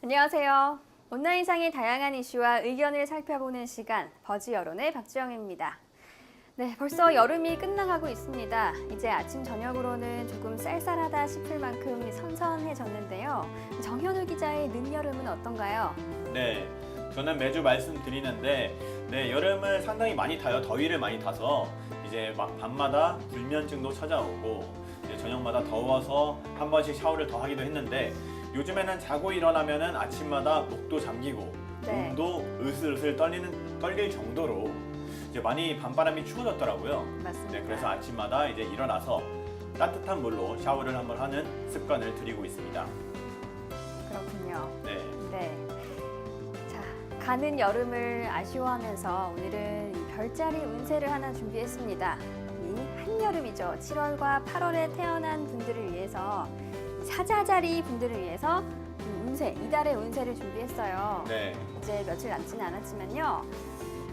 안녕하세요. 온라인상의 다양한 이슈와 의견을 살펴보는 시간, 버즈 여론의 박주영입니다. 네, 벌써 여름이 끝나가고 있습니다. 이제 아침 저녁으로는 조금 쌀쌀하다 싶을 만큼 선선해졌는데요. 정현우 기자의 늦여름은 어떤가요? 네, 저는 매주 말씀드리는데 여름을 상당히 많이 타요. 더위를 많이 타서 이제 막 밤마다 불면증도 찾아오고 이제 저녁마다 더워서 한 번씩 샤워를 더 하기도 했는데 요즘에는 자고 일어나면은 아침마다 목도 잠기고 네. 몸도 으슬으슬 떨릴 정도로 이제 많이 밤바람이 추워졌더라고요. 맞습니다. 네, 그래서 아침마다 이제 일어나서 따뜻한 물로 샤워를 한번 하는 습관을 들이고 있습니다. 그렇군요. 네. 네. 자, 가는 여름을 아쉬워하면서 오늘은 이 별자리 운세를 하나 준비했습니다. 이 한여름이죠. 7월과 8월에 태어난 분들을 위해서 사자자리 분들을 위해서 운세, 이달의 운세를 준비했어요. 네. 이제 며칠 남지는 않았지만요.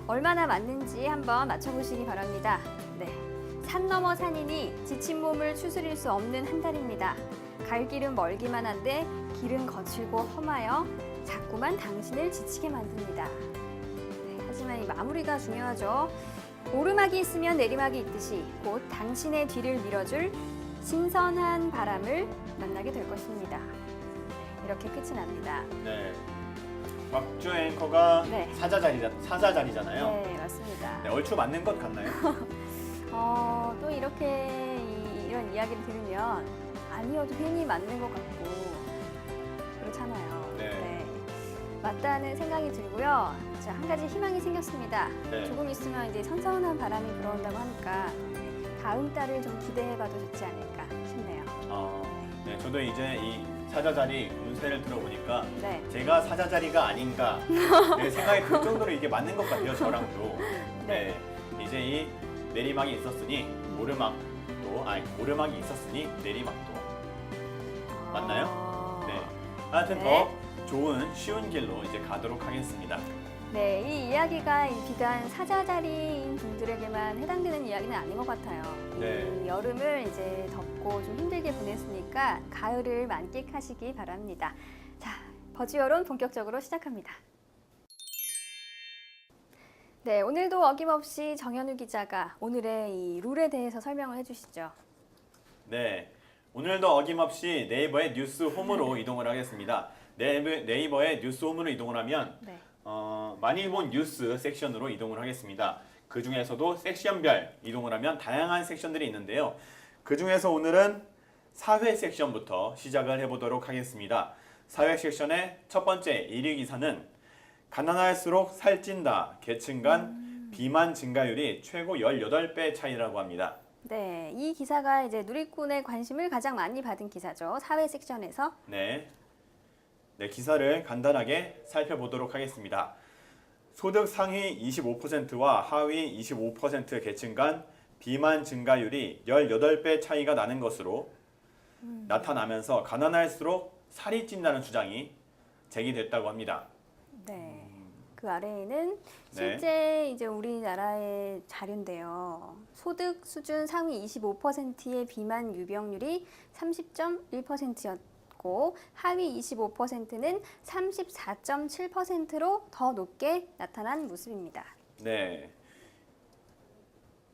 얼마나 맞는지 한번 맞춰보시기 바랍니다. 네. 산 넘어 산이니 지친 몸을 추스릴 수 없는 한 달입니다. 갈 길은 멀기만 한데 길은 거칠고 험하여 자꾸만 당신을 지치게 만듭니다. 네, 하지만 이 마무리가 중요하죠. 오르막이 있으면 내리막이 있듯이 곧 당신의 뒤를 밀어줄 신선한 바람을 만나게 될 것입니다. 이렇게 끝이 납니다. 네. 박주 앵커가 네. 사자자리잖아요. 네, 맞습니다. 네, 얼추 맞는 것 같나요? 또 이렇게 이런 이야기를 들으면 아니어도 괜히 맞는 것 같고 그렇잖아요. 네. 맞다는 생각이 들고요. 자, 한 가지 희망이 생겼습니다. 네. 조금 있으면 이제 선선한 바람이 불어온다고 하니까 다음 달을 좀 기대해봐도 좋지 않을까 싶네요. 네, 저도 이제 이 사자자리 운세를 들어보니까 네. 제가 사자자리가 아닌가 생각이 들 정도로 이게 맞는 것 같아요, 저랑도. 네, 이제 이 내리막이 있었으니 오르막이 있었으니 내리막도. 맞나요? 네. 하여튼 네. 더 좋은 쉬운 길로 이제 가도록 하겠습니다. 네, 이 이야기가 비단 사자자리인 분들에게만 해당되는 이야기는 아닌 것 같아요. 네. 이 여름을 이제 덥고 좀 힘들게 보냈으니까 가을을 만끽하시기 바랍니다. 자, 버즈 여론 본격적으로 시작합니다. 네, 오늘도 어김없이 정현우 기자가 오늘의 이 룰에 대해서 설명을 해주시죠. 네, 오늘도 어김없이 네이버의 뉴스 홈으로 이동을 하겠습니다. 네이버의 뉴스 홈으로 이동을 하면 네. 많이 본 뉴스 섹션으로 이동을 하겠습니다. 그 중에서도 섹션별 이동을 하면 다양한 섹션들이 있는데요. 그 중에서 오늘은 사회 섹션부터 시작을 해보도록 하겠습니다. 사회 섹션의 첫 번째 1위 기사는 가난할수록 살찐다. 계층 간 비만 증가율이 최고 18배 차이라고 합니다. 네, 이 기사가 이제 누리꾼의 관심을 가장 많이 받은 기사죠. 사회 섹션에서. 네, 기사를 간단하게 살펴보도록 하겠습니다. 소득 상위 25%와 하위 25% 계층 간 비만 증가율이 18배 차이가 나는 것으로 나타나면서 가난할수록 살이 찐다는 주장이 제기됐다고 합니다. 네. 그 아래에는 실제 이제 우리나라의 자료인데요. 소득 수준 상위 25%의 비만 유병률이 30.1%였고 하위 25%는 34.7%로 더 높게 나타난 모습입니다. 네.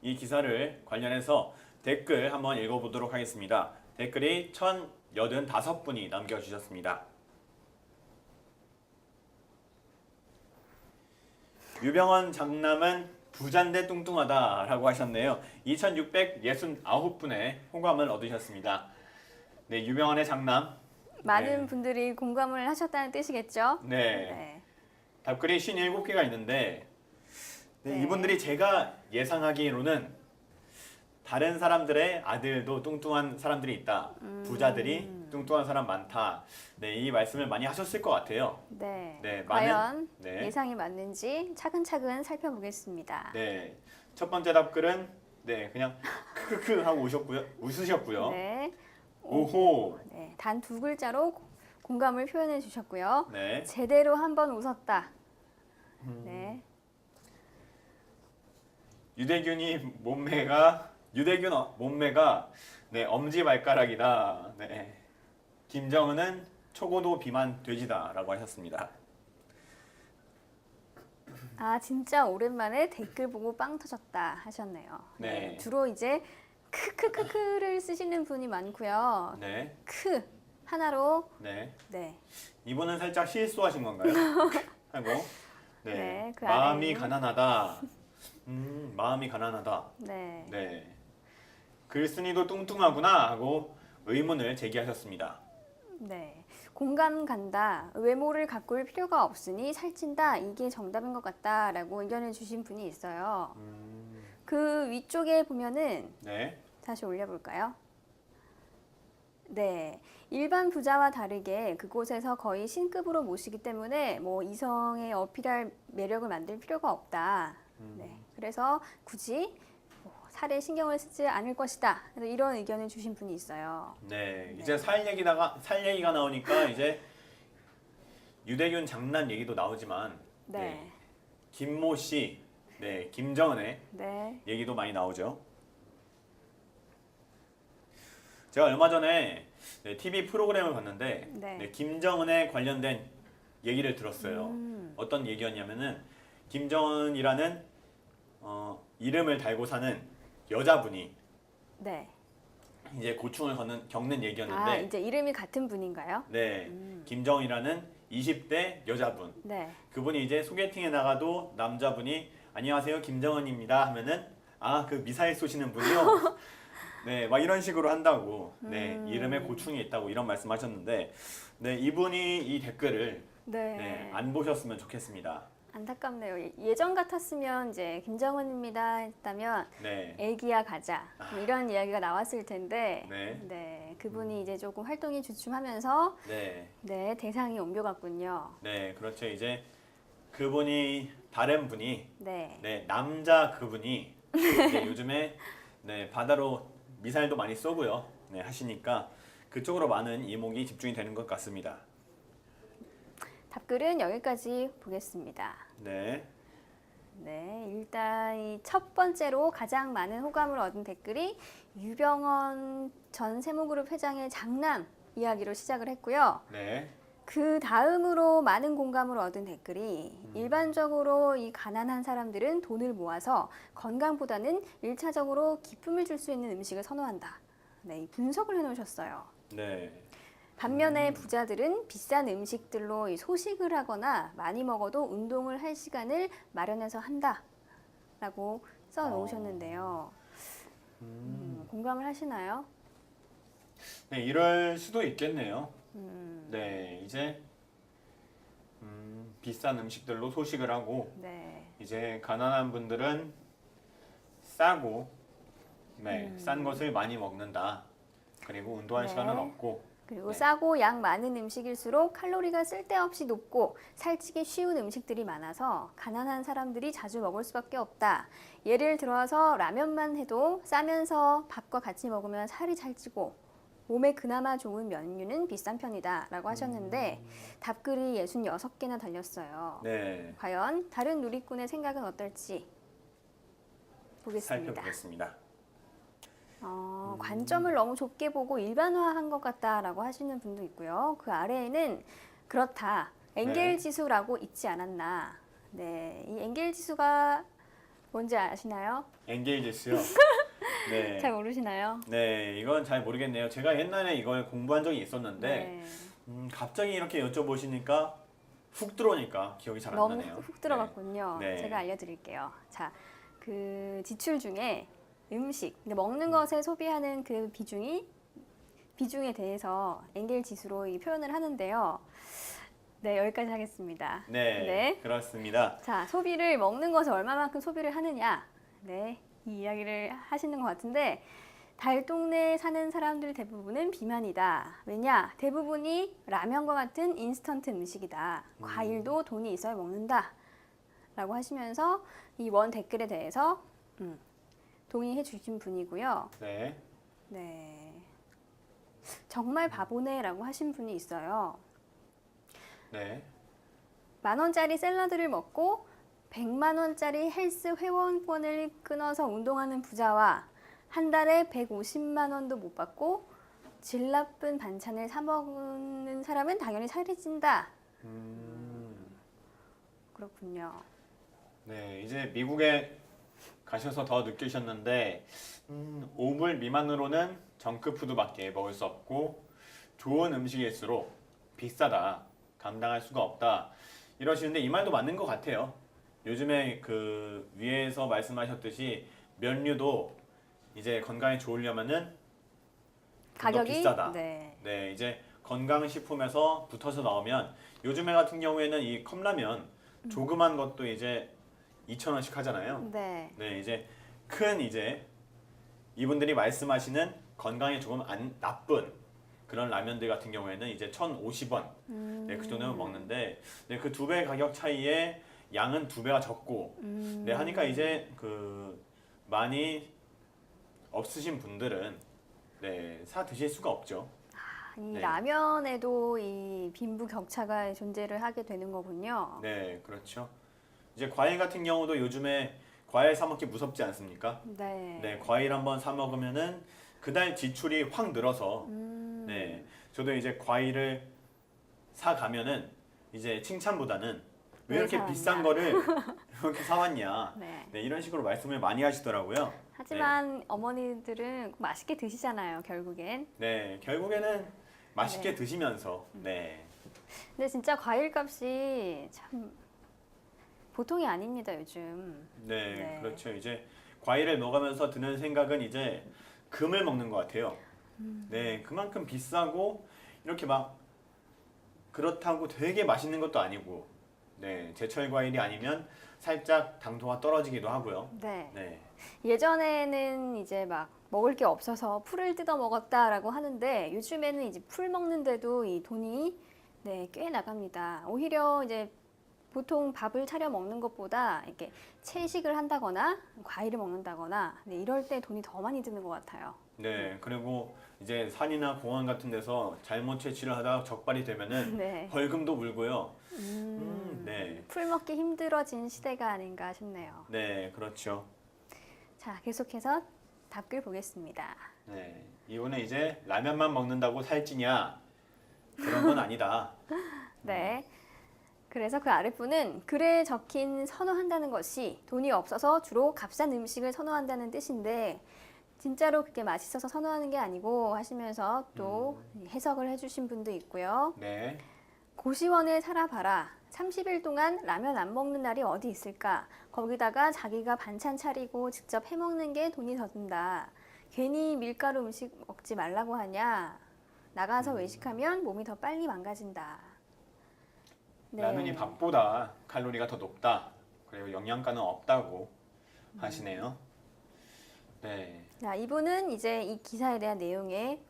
이 기사를 관련해서 댓글 한번 읽어보도록 하겠습니다. 댓글이 1085분이 남겨주셨습니다. 유병헌 장남은 부잔데 뚱뚱하다라고 하셨네요. 2669분의 호감을 얻으셨습니다. 네, 유병헌의 장남. 많은 네. 분들이 공감을 하셨다는 뜻이겠죠? 네. 답글이 57개가 있는데 네. 이분들이 제가 예상하기로는 다른 사람들의 아들도 뚱뚱한 사람들이 있다. 부자들이 뚱뚱한 사람 많다. 네, 이 말씀을 많이 하셨을 것 같아요. 네. 네, 과연 네. 예상이 맞는지 차근차근 살펴보겠습니다. 네, 첫 번째 답글은 그냥 크크크 하고 웃으셨고요. 네. 오호. 네. 단 두 글자로 공감을 표현해 주셨고요. 네. 제대로 한번 웃었다. 네. 유대균 몸매가 엄지발가락이다. 네. 김정은은 초고도 비만 돼지다라고 하셨습니다. 아, 진짜 오랜만에 댓글 보고 빵 터졌다 하셨네요. 네. 주로 이제 크크크크를 쓰시는 분이 많고요. 네. 크 하나로 네. 네. 이분은 살짝 실수하신 건가요? 하고 네. 네, 그 마음이 아래는- 가난하다. 마음이 가난하다. 네. 네. 글쓴이도 뚱뚱하구나 하고 의문을 제기하셨습니다. 네. 공감 간다. 외모를 가꿀 필요가 없으니 살찐다. 이게 정답인 것 같다라고 의견을 주신 분이 있어요. 그 위쪽에 보면은 네. 다시 올려볼까요? 네. 일반 부자와 다르게 그곳에서 거의 신급으로 모시기 때문에 뭐 이성에 어필할 매력을 만들 필요가 없다. 네. 그래서 굳이 뭐 살에 신경을 쓰지 않을 것이다. 그래서 이런 의견을 주신 분이 있어요. 네. 이제 살 얘기가 나오니까 이제 유대균 장난 얘기도 나오지만 네. 김모 씨, 네, 김정은의 네. 얘기도 많이 나오죠. 제가 얼마 전에 TV 프로그램을 봤는데 네. 김정은에 관련된 얘기를 들었어요. 어떤 얘기였냐면은 김정은이라는 이름을 달고 사는 여자분이 네. 이제 고충을 겪는 아, 얘기였는데 이제 이름이 같은 분인가요? 네, 김정은이라는 20대 여자분 네. 그분이 이제 소개팅에 나가도 남자분이 안녕하세요 김정은입니다 하면은 아 그 미사일 쏘시는 분이요. 네, 막 이런 식으로 한다고. 네, 이름에 고충이 있다고 이런 말씀하셨는데, 네 이분이 이 댓글을 네. 네, 안 보셨으면 좋겠습니다. 안타깝네요. 예전 같았으면 이제 김정은입니다 했다면 네, 애기야 가자 뭐 이런 이야기가 나왔을 텐데 네. 네, 그분이 이제 조금 활동이 주춤하면서 네, 네, 대상이 옮겨갔군요. 네, 그렇죠. 이제 그분이 다른 분이 네. 네 남자 그분이 네, 요즘에 네 바다로 미사일도 많이 쏘고요. 네 하시니까 그쪽으로 많은 이목이 집중이 되는 것 같습니다. 답글은 여기까지 보겠습니다. 네, 네, 일단 이 첫 번째로 가장 많은 호감을 얻은 댓글이 유병헌 전 세무그룹 회장의 장남 이야기로 시작을 했고요. 네, 그 다음으로 많은 공감을 얻은 댓글이 일반적으로 이 가난한 사람들은 돈을 모아서 건강보다는 1차적으로 기쁨을 줄 수 있는 음식을 선호한다. 네, 이 분석을 해놓으셨어요. 네, 반면에 부자들은 비싼 음식들로 이 소식을 하거나 많이 먹어도 운동을 할 시간을 마련해서 한다라고 써 놓으셨는데요. 공감을 하시나요? 네 이럴 수도 있겠네요. 네, 이제 비싼 음식들로 소식을 하고 네. 이제 가난한 분들은 싸고 네, 싼 것을 많이 먹는다. 그리고 운동할 네. 시간은 없고 그리고 네. 싸고 양 많은 음식일수록 칼로리가 쓸데없이 높고 살찌기 쉬운 음식들이 많아서 가난한 사람들이 자주 먹을 수밖에 없다. 예를 들어서 라면만 해도 싸면서 밥과 같이 먹으면 살이 잘 찌고 몸에 그나마 좋은 면류는 비싼 편이다 라고 하셨는데 답글이 66개나 달렸어요. 네, 과연 다른 누리꾼의 생각은 어떨지 보겠습니다. 살펴보겠습니다. 관점을 너무 좁게 보고 일반화한 것 같다라고 하시는 분도 있고요. 그 아래에는 그렇다. 엥겔 네. 지수라고 있지 않았나. 네, 이 엥겔 지수가 뭔지 아시나요? 엔게이지스요. 네, 잘 모르시나요? 네, 이건 잘 모르겠네요. 제가 옛날에 이걸 공부한 적이 있었는데 네. 갑자기 이렇게 여쭤보시니까 훅 들어오니까 기억이 잘 안 너무 나네요. 훅 들어갔군요. 네. 제가 알려드릴게요. 자, 그 지출 중에 음식, 먹는 것에 소비하는 그 비중에 대해서 엥겔 지수로 이 표현을 하는데요. 네, 여기까지 하겠습니다. 네, 네. 그렇습니다. 자, 소비를 먹는 것에 얼마만큼 소비를 하느냐. 네, 이 이야기를 하시는 것 같은데 달동네에 사는 사람들 대부분은 비만이다. 왜냐? 대부분이 라면과 같은 인스턴트 음식이다. 과일도 돈이 있어야 먹는다. 라고 하시면서 이 원 댓글에 대해서 동의해 주신 분이고요. 네, 네. 정말 바보네 라고 하신 분이 있어요. 네, 10,000원짜리 샐러드를 먹고 100만 원짜리 헬스 회원권을 끊어서 운동하는 부자와 한 달에 150만 원도 못 받고 질 나쁜 반찬을 사 먹는 사람은 당연히 살이 찐다. 그렇군요. 네, 이제 미국에 가셔서 더 느끼셨는데 5불 미만으로는 정크푸드밖에 먹을 수 없고 좋은 음식일수록 비싸다, 감당할 수가 없다 이러시는데 이 말도 맞는 것 같아요. 요즘에 그 위에서 말씀하셨듯이 면류도 이제 건강에 좋으려면은 좀 더 가격이 비싸다. 네. 네, 이제 건강식품에서 붙어서 나오면 요즘에 같은 경우에는 이 컵라면 조그만 것도 이제 2,000원씩 하잖아요. 네. 네, 이제 큰 이제 이분들이 말씀하시는 건강에 조금 안 나쁜 그런 라면들 같은 경우에는 이제 1,050원. 네, 그 정도면 먹는데 네, 그 두 배 가격 차이에 양은 두 배가 적고 네, 하니까 이제 그 많이 없으신 분들은 네, 사 드실 수가 없죠. 이 네. 라면에도 이 빈부격차가 존재를 하게 되는 거군요. 네, 그렇죠. 이제 과일 같은 경우도 요즘에 과일 사 먹기 무섭지 않습니까? 네. 네, 과일 한번 사 먹으면은 그달 지출이 확 늘어서 네, 저도 이제 과일을 사 가면은 이제 칭찬보다는 왜 왜 이렇게 사왔냐. 비싼 거를 이렇게 사왔냐, 네. 네, 이런 식으로 말씀을 많이 하시더라고요. 하지만 어머니들은 맛있게 드시잖아요, 결국엔. 네, 결국에는 맛있게 드시면서 네, 근데 진짜 과일 값이 참 보통이 아닙니다, 요즘. 네, 네. 그렇죠. 이제 과일을 먹으면서 드는 생각은 이제 금을 먹는 것 같아요. 네, 그만큼 비싸고 이렇게 막 그렇다고 되게 맛있는 것도 아니고, 네, 제철 과일이 아니면 살짝 당도가 떨어지기도 하고요. 네. 네, 예전에는 이제 막 먹을 게 없어서 풀을 뜯어 먹었다라고 하는데 요즘에는 이제 풀 먹는데도 이 돈이 네, 꽤 나갑니다. 오히려 이제 보통 밥을 차려 먹는 것보다 이렇게 채식을 한다거나 과일을 먹는다거나 네, 이럴 때 돈이 더 많이 드는 것 같아요. 네, 그리고 이제 산이나 공원 같은 데서 잘못 채취를 하다 적발이 되면은 네. 벌금도 물고요. 네, 풀 먹기 힘들어진 시대가 아닌가 싶네요. 네, 그렇죠. 자, 계속해서 답글 보겠습니다. 네, 이거는 이제 라면만 먹는다고 살찌냐? 그런 건 아니다. 네. 그래서 그 아랫부는 글에 적힌 선호한다는 것이 돈이 없어서 주로 값싼 음식을 선호한다는 뜻인데 진짜로 그게 맛있어서 선호하는 게 아니고 하시면서 또 해석을 해주신 분도 있고요. 네, 고시원에 살아봐라. 30일 동안 라면 안 먹는 날이 어디 있을까? 거기다가 자기가 반찬 차리고 직접 해 먹는 게 돈이 더 든다. 괜히 밀가루 음식 먹지 말라고 하냐? 나가서 외식하면 몸이 더 빨리 망가진다. 네. 라면이 밥보다 칼로리가 더 높다. 그리고 영양가는 없다고 하시네요. 네, 자, 이분은 이제 이 기사에 대한 내용에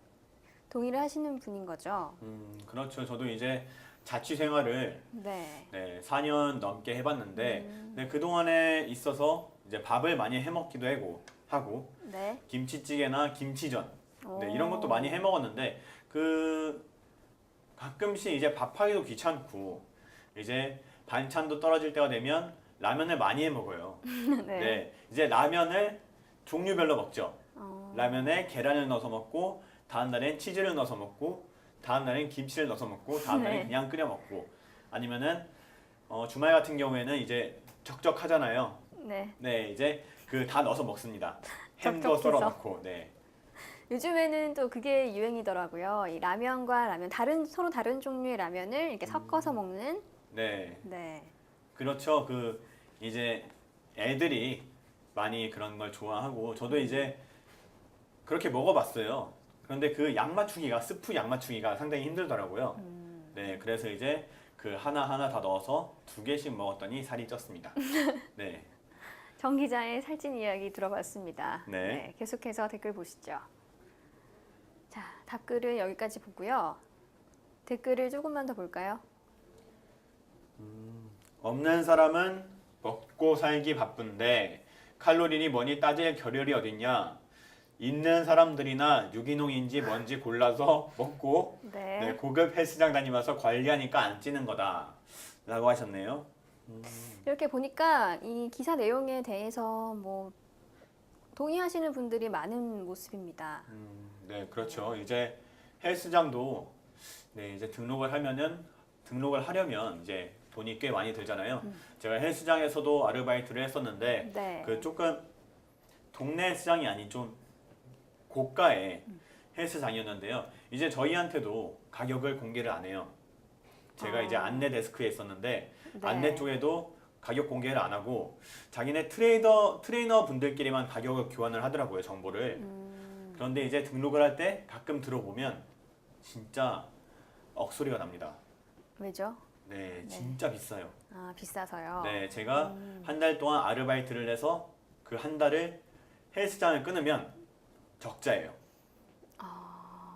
동의를 하시는 분인 거죠. 그렇죠. 저도 이제 자취 생활을 네. 네, 4년 넘게 해봤는데 네, 그 동안에 있어서 이제 밥을 많이 해 먹기도 하고 네. 김치찌개나 김치전 네, 오. 이런 것도 많이 해 먹었는데 그 가끔씩 이제 밥하기도 귀찮고 이제 반찬도 떨어질 때가 되면 라면을 많이 해 먹어요. 네. 네, 이제 라면을 종류별로 먹죠. 어, 라면에 계란을 넣어서 먹고 다음 날엔 치즈를 넣어서 먹고 다음 날엔 김치를 넣어서 먹고 다음 날엔 네. 그냥 끓여 먹고 아니면은 주말 같은 경우에는 이제 적적하잖아요. 네. 네, 이제 그 다 넣어서 먹습니다. 햄도 적적해서. 썰어 넣고, 네, 요즘에는 또 그게 유행이더라고요. 이 라면과 라면 서로 다른 종류의 라면을 이렇게 섞어서 먹는. 네, 네. 그렇죠. 그 이제 애들이 많이 그런 걸 좋아하고 저도 이제 그렇게 먹어봤어요. 그런데 그 양 맞추기가 스프 양 맞추기가 상당히 힘들더라고요. 네, 그래서 이제 그 하나 하나 다 넣어서 2개씩 먹었더니 살이 쪘습니다. 네, 정 기자의 살찐 이야기 들어봤습니다. 네. 계속해서 댓글 보시죠. 자, 답글을 여기까지 보고요. 댓글을 조금만 더 볼까요? 없는 사람은 먹고 살기 바쁜데 칼로리니 뭐니 따질 겨를이 어딨냐? 있는 사람들이나 유기농인지 뭔지 골라서 먹고 네. 네, 고급 헬스장 다니면서 관리하니까 안 찌는 거다. 라고 하셨네요. 이렇게 보니까 이 기사 내용에 대해서 뭐 동의하시는 분들이 많은 모습입니다. 네, 그렇죠. 이제 헬스장도 네, 이제 등록을 하려면 이제 돈이 꽤 많이 들잖아요. 제가 헬스장에서도 아르바이트를 했었는데 네. 그 조금 동네 헬스장이 아닌 좀 고가의 헬스장이었는데요. 이제 저희한테도 가격을 공개를 안 해요. 제가 이제 안내 데스크에 있었는데 네. 안내 쪽에도 가격 공개를 안 하고 자기네 트레이너 분들끼리만 가격을 교환을 하더라고요, 정보를. 그런데 이제 등록을 할 때 가끔 들어보면 진짜 억소리가 납니다. 왜죠? 네, 진짜 비싸요. 아, 비싸서요. 네, 제가 한 달 동안 아르바이트를 해서 그 한 달을 헬스장을 끊으면 적자예요.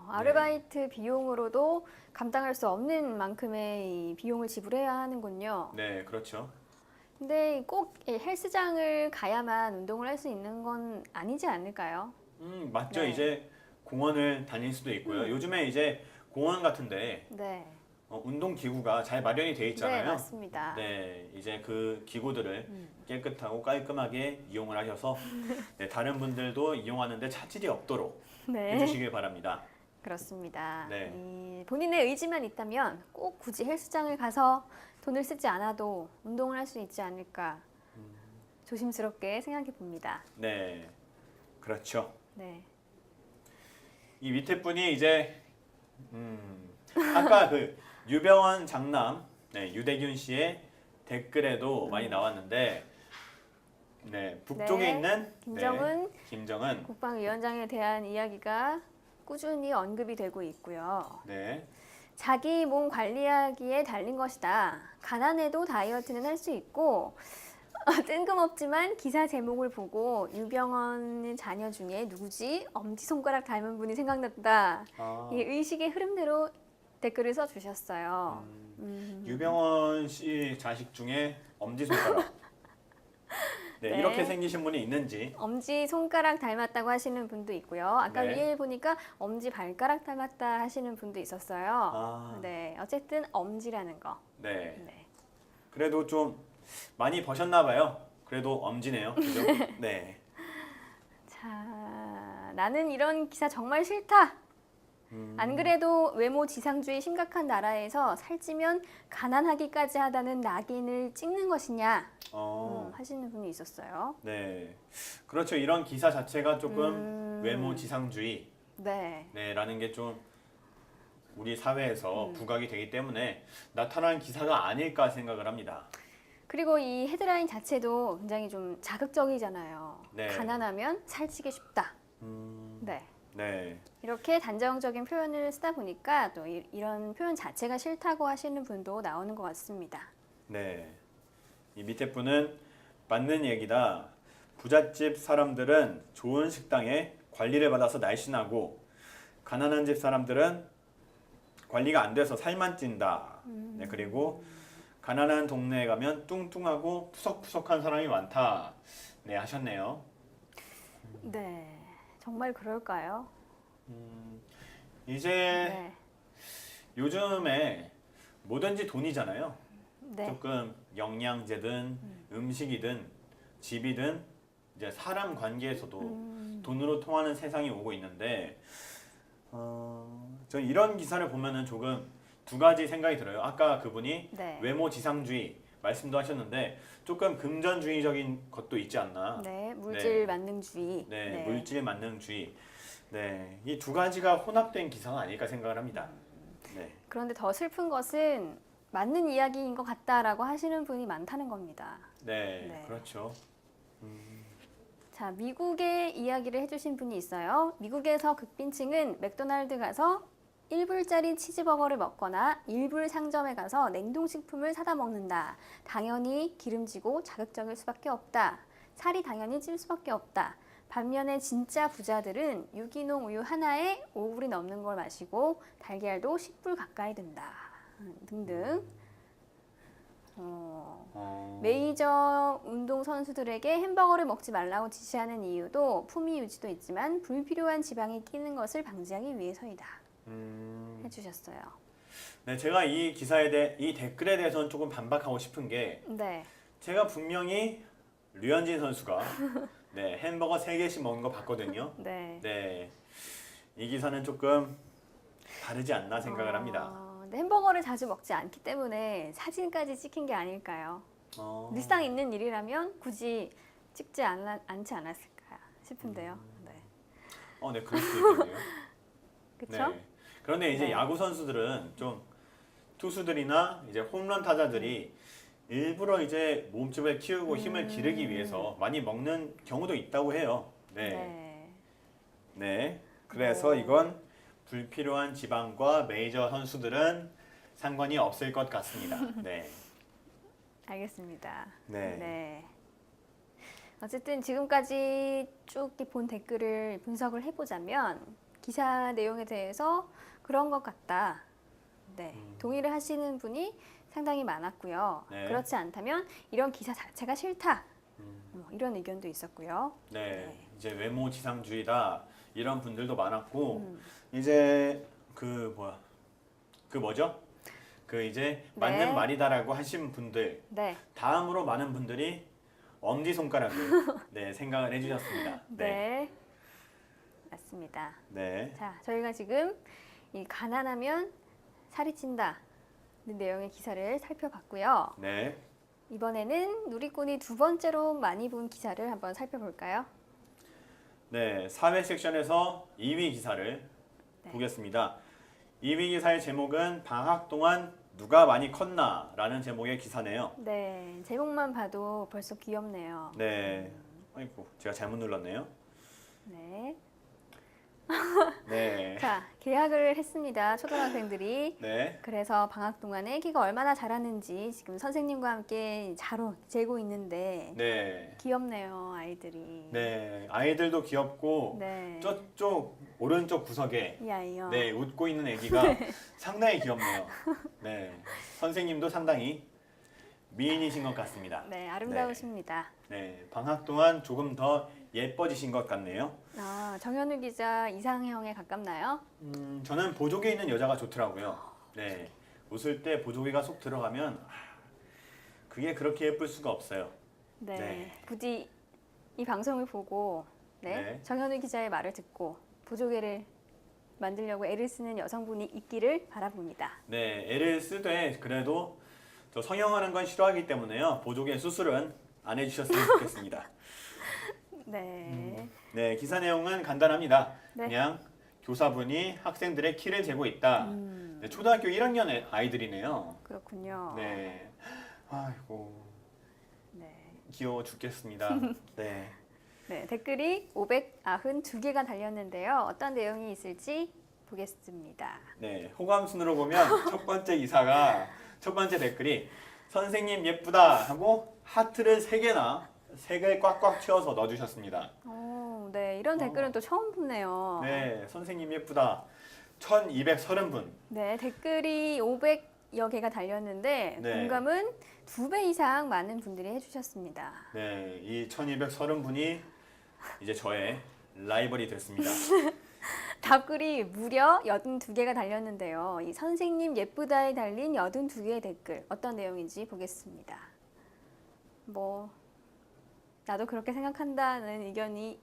아르바이트 비용으로도 감당할 수 없는 만큼의 이 비용을 지불해야 하는군요. 네, 그렇죠. 근데 꼭 이 헬스장을 가야만 운동을 할 수 있는 건 아니지 않을까요? 맞죠. 네. 이제 공원을 다닐 수도 있고요. 요즘에 이제 공원 같은데 네. 운동 기구가 잘 마련이 돼 네, 있잖아요. 맞습니다. 네, 이제 그 기구들을 깨끗하고 깔끔하게 이용을 하셔서 네, 다른 분들도 이용하는데 차질이 없도록 네. 해주시길 바랍니다. 그렇습니다. 네. 이 본인의 의지만 있다면 꼭 굳이 헬스장을 가서 돈을 쓰지 않아도 운동을 할 수 있지 않을까 조심스럽게 생각해 봅니다. 네, 그렇죠. 네. 이 밑에 분이 이제 아까 그 유병원 장남 네, 유대균 씨의 댓글에도 많이 나왔는데 네, 북쪽에 네, 있는 김정은 김정은 국방위원장에 대한 이야기가 꾸준히 언급이 되고 있고요. 네, 자기 몸 관리하기에 달린 것이다. 가난해도 다이어트는 할 수 있고 뜬금없지만 기사 제목을 보고 유병헌 자녀 중에 누구지? 엄지손가락 닮은 분이 생각났다. 아, 이 의식의 흐름대로 댓글을 써주셨어요. 유병원 씨 자식 중에 엄지손가락 네, 네. 이렇게 생기신 분이 있는지 엄지 손가락 닮았다고 하시는 분도 있고요. 아까 네. 위에 보니까 엄지 발가락 닮았다 하시는 분도 있었어요. 아. 네, 어쨌든 엄지라는 거. 네, 네. 그래도 좀 많이 버셨나 봐요. 그래도 엄지네요. 그죠? 네. 자, 나는 이런 기사 정말 싫다. 안 그래도 외모 지상주의 심각한 나라에서 살찌면 가난하기까지 하다는 낙인을 찍는 것이냐 하시는 분이 있었어요. 네. 그렇죠. 이런 기사 자체가 조금 외모 지상주의 네. 네라는 게 좀 우리 사회에서 부각이 되기 때문에 나타난 기사가 아닐까 생각을 합니다. 그리고 이 헤드라인 자체도 굉장히 좀 자극적이잖아요. 네. 가난하면 살찌기 쉽다. 네. 네. 이렇게 단정적인 표현을 쓰다 보니까 또 이런 표현 자체가 싫다고 하시는 분도 나오는 것 같습니다. 네. 이 밑에 분은 맞는 얘기다. 부잣집 사람들은 좋은 식당에 관리를 받아서 날씬하고 가난한 집 사람들은 관리가 안 돼서 살만 찐다. 네, 그리고 가난한 동네에 가면 뚱뚱하고 푸석푸석한 사람이 많다. 네, 하셨네요. 네. 정말 그럴까요? 이제 네. 요즘에 뭐든지 돈이잖아요. 네. 조금 영양제든 음식이든 집이든 이제 사람 관계에서도 돈으로 통하는 세상이 오고 있는데 저 이런 기사를 보면은 조금 두 가지 생각이 들어요. 아까 그분이 네. 외모 지상주의 말씀도 하셨는데 조금 금전주의적인 것도 있지 않나. 네. 물질 네. 만능주의. 네, 물질 만능주의. 네, 이 두 가지가 혼합된 기사가 아닐까 생각을 합니다. 네, 그런데 더 슬픈 것은 맞는 이야기인 것 같다라고 하시는 분이 많다는 겁니다. 네, 네. 그렇죠. 자, 미국의 이야기를 해주신 분이 있어요. 미국에서 극빈층은 맥도날드 가서 1불짜리 치즈버거를 먹거나 1불 상점에 가서 냉동식품을 사다 먹는다. 당연히 기름지고 자극적일 수밖에 없다. 살이 당연히 찔 수밖에 없다. 반면에 진짜 부자들은 유기농 우유 하나에 5불이 넘는 걸 마시고 달걀도 10불 가까이 든다. 등등. 메이저 운동 선수들에게 햄버거를 먹지 말라고 지시하는 이유도 품위 유지도 있지만 불필요한 지방이 끼는 것을 방지하기 위해서이다. 해주셨어요. 네, 제가 이 기사에 대해 이 댓글에 대해서는 조금 반박하고 싶은 게 네. 제가 분명히 류현진 선수가 네, 햄버거 3개씩 먹는 거 봤거든요. 네. 네, 이 기사는 조금 다르지 않나 생각을 합니다. 근데 햄버거를 자주 먹지 않기 때문에 사진까지 찍힌 게 아닐까요? 늘상 있는 일이라면 굳이 찍지 않지 않았을까 싶은데요. 네. 네, 그럴 수도 있겠네요. 그렇죠? 네. 그런데 이제 네. 야구 선수들은 좀 투수들이나 이제 홈런 타자들이 일부러 이제 몸집을 키우고 힘을 기르기 위해서 많이 먹는 경우도 있다고 해요. 네. 네. 네. 그래서 이건 불필요한 지방과 메이저 선수들은 상관이 없을 것 같습니다. 네. 알겠습니다. 네. 네. 어쨌든 지금까지 쭉 본 댓글을 분석을 해보자면 기사 내용에 대해서 그런 것 같다. 네. 동의를 하시는 분이 상당히 많았고요. 네. 그렇지 않다면 이런 기사 자체가 싫다. 이런 의견도 있었고요. 네. 이제 외모 지상주의다 이런 분들도 많았고 이제 그 뭐죠? 그 이제 맞는 네. 말이다라고 하신 분들 네. 다음으로 많은 분들이 엄지 손가락을 네, 생각을 해주셨습니다. 네. 네. 맞습니다. 네. 자, 저희가 지금 이 가난하면 살이 찐다. 는 내용의 기사를 살펴봤고요. 네. 이번에는 누리꾼이 두 번째로 많이 본 기사를 한번 살펴볼까요? 네. 사회 섹션에서 2위 기사를 네. 보겠습니다. 2위 기사의 제목은 방학 동안 누가 많이 컸나? 라는 제목의 기사네요. 네, 제목만 봐도 벌써 귀엽네요. 네. 아이고, 제가 잘못 눌렀네요. 네. 네. 자, 계약을 했습니다. 초등학생들이. 네. 그래서 방학 동안에 키가 얼마나 자랐는지 지금 선생님과 함께 자로 재고 있는데 네. 귀엽네요, 아이들이. 네. 아이들도 귀엽고 네. 저쪽 오른쪽 구석에 이 아이요. 네, 웃고 있는 애기가 상당히 귀엽네요. 네. 선생님도 상당히 미인이신 것 같습니다. 네, 아름다우십니다. 네. 방학 동안 조금 더 예뻐지신 것 같네요. 아, 정현우 기자 이상형에 가깝나요? 저는 보조개 있는 여자가 좋더라고요. 네. 웃을 때 보조개가 속 들어가면 그게 그렇게 예쁠 수가 없어요. 네. 네. 부디 이 방송을 보고 네. 정현우 기자의 말을 듣고 보조개를 만들려고 애를 쓰는 여성분이 있기를 바라봅니다. 네, 애를 쓰되 그래도 저 성형하는 건 싫어하기 때문에요. 보조개 수술은 안 해주셨으면 좋겠습니다. 네. 네, 기사 내용은 간단합니다. 네. 그냥 교사분이 학생들의 키를 재고 있다. 네, 초등학교 1학년 아이들이네요. 그렇군요. 네, 아이고 네. 귀여워 죽겠습니다. 네, 네, 댓글이 592개가 달렸는데요. 어떤 내용이 있을지 보겠습니다. 네, 호감 순으로 보면 첫 번째 댓글이 선생님 예쁘다 하고 하트를 3개를 꽉꽉 채워서 넣어주셨습니다. 오, 네, 이런 댓글은 또 처음 보네요. 네, 선생님 예쁘다. 1230분. 네, 댓글이 500여 개가 달렸는데 네. 공감은 2배 이상 많은 분들이 해주셨습니다. 네, 이 1230분이 이제 저의 라이벌이 됐습니다. 답글이 무려 82개가 달렸는데요. 이 선생님 예쁘다에 달린 82개의 댓글 어떤 내용인지 보겠습니다. 뭐 나도 그렇게 생각한다는 의견이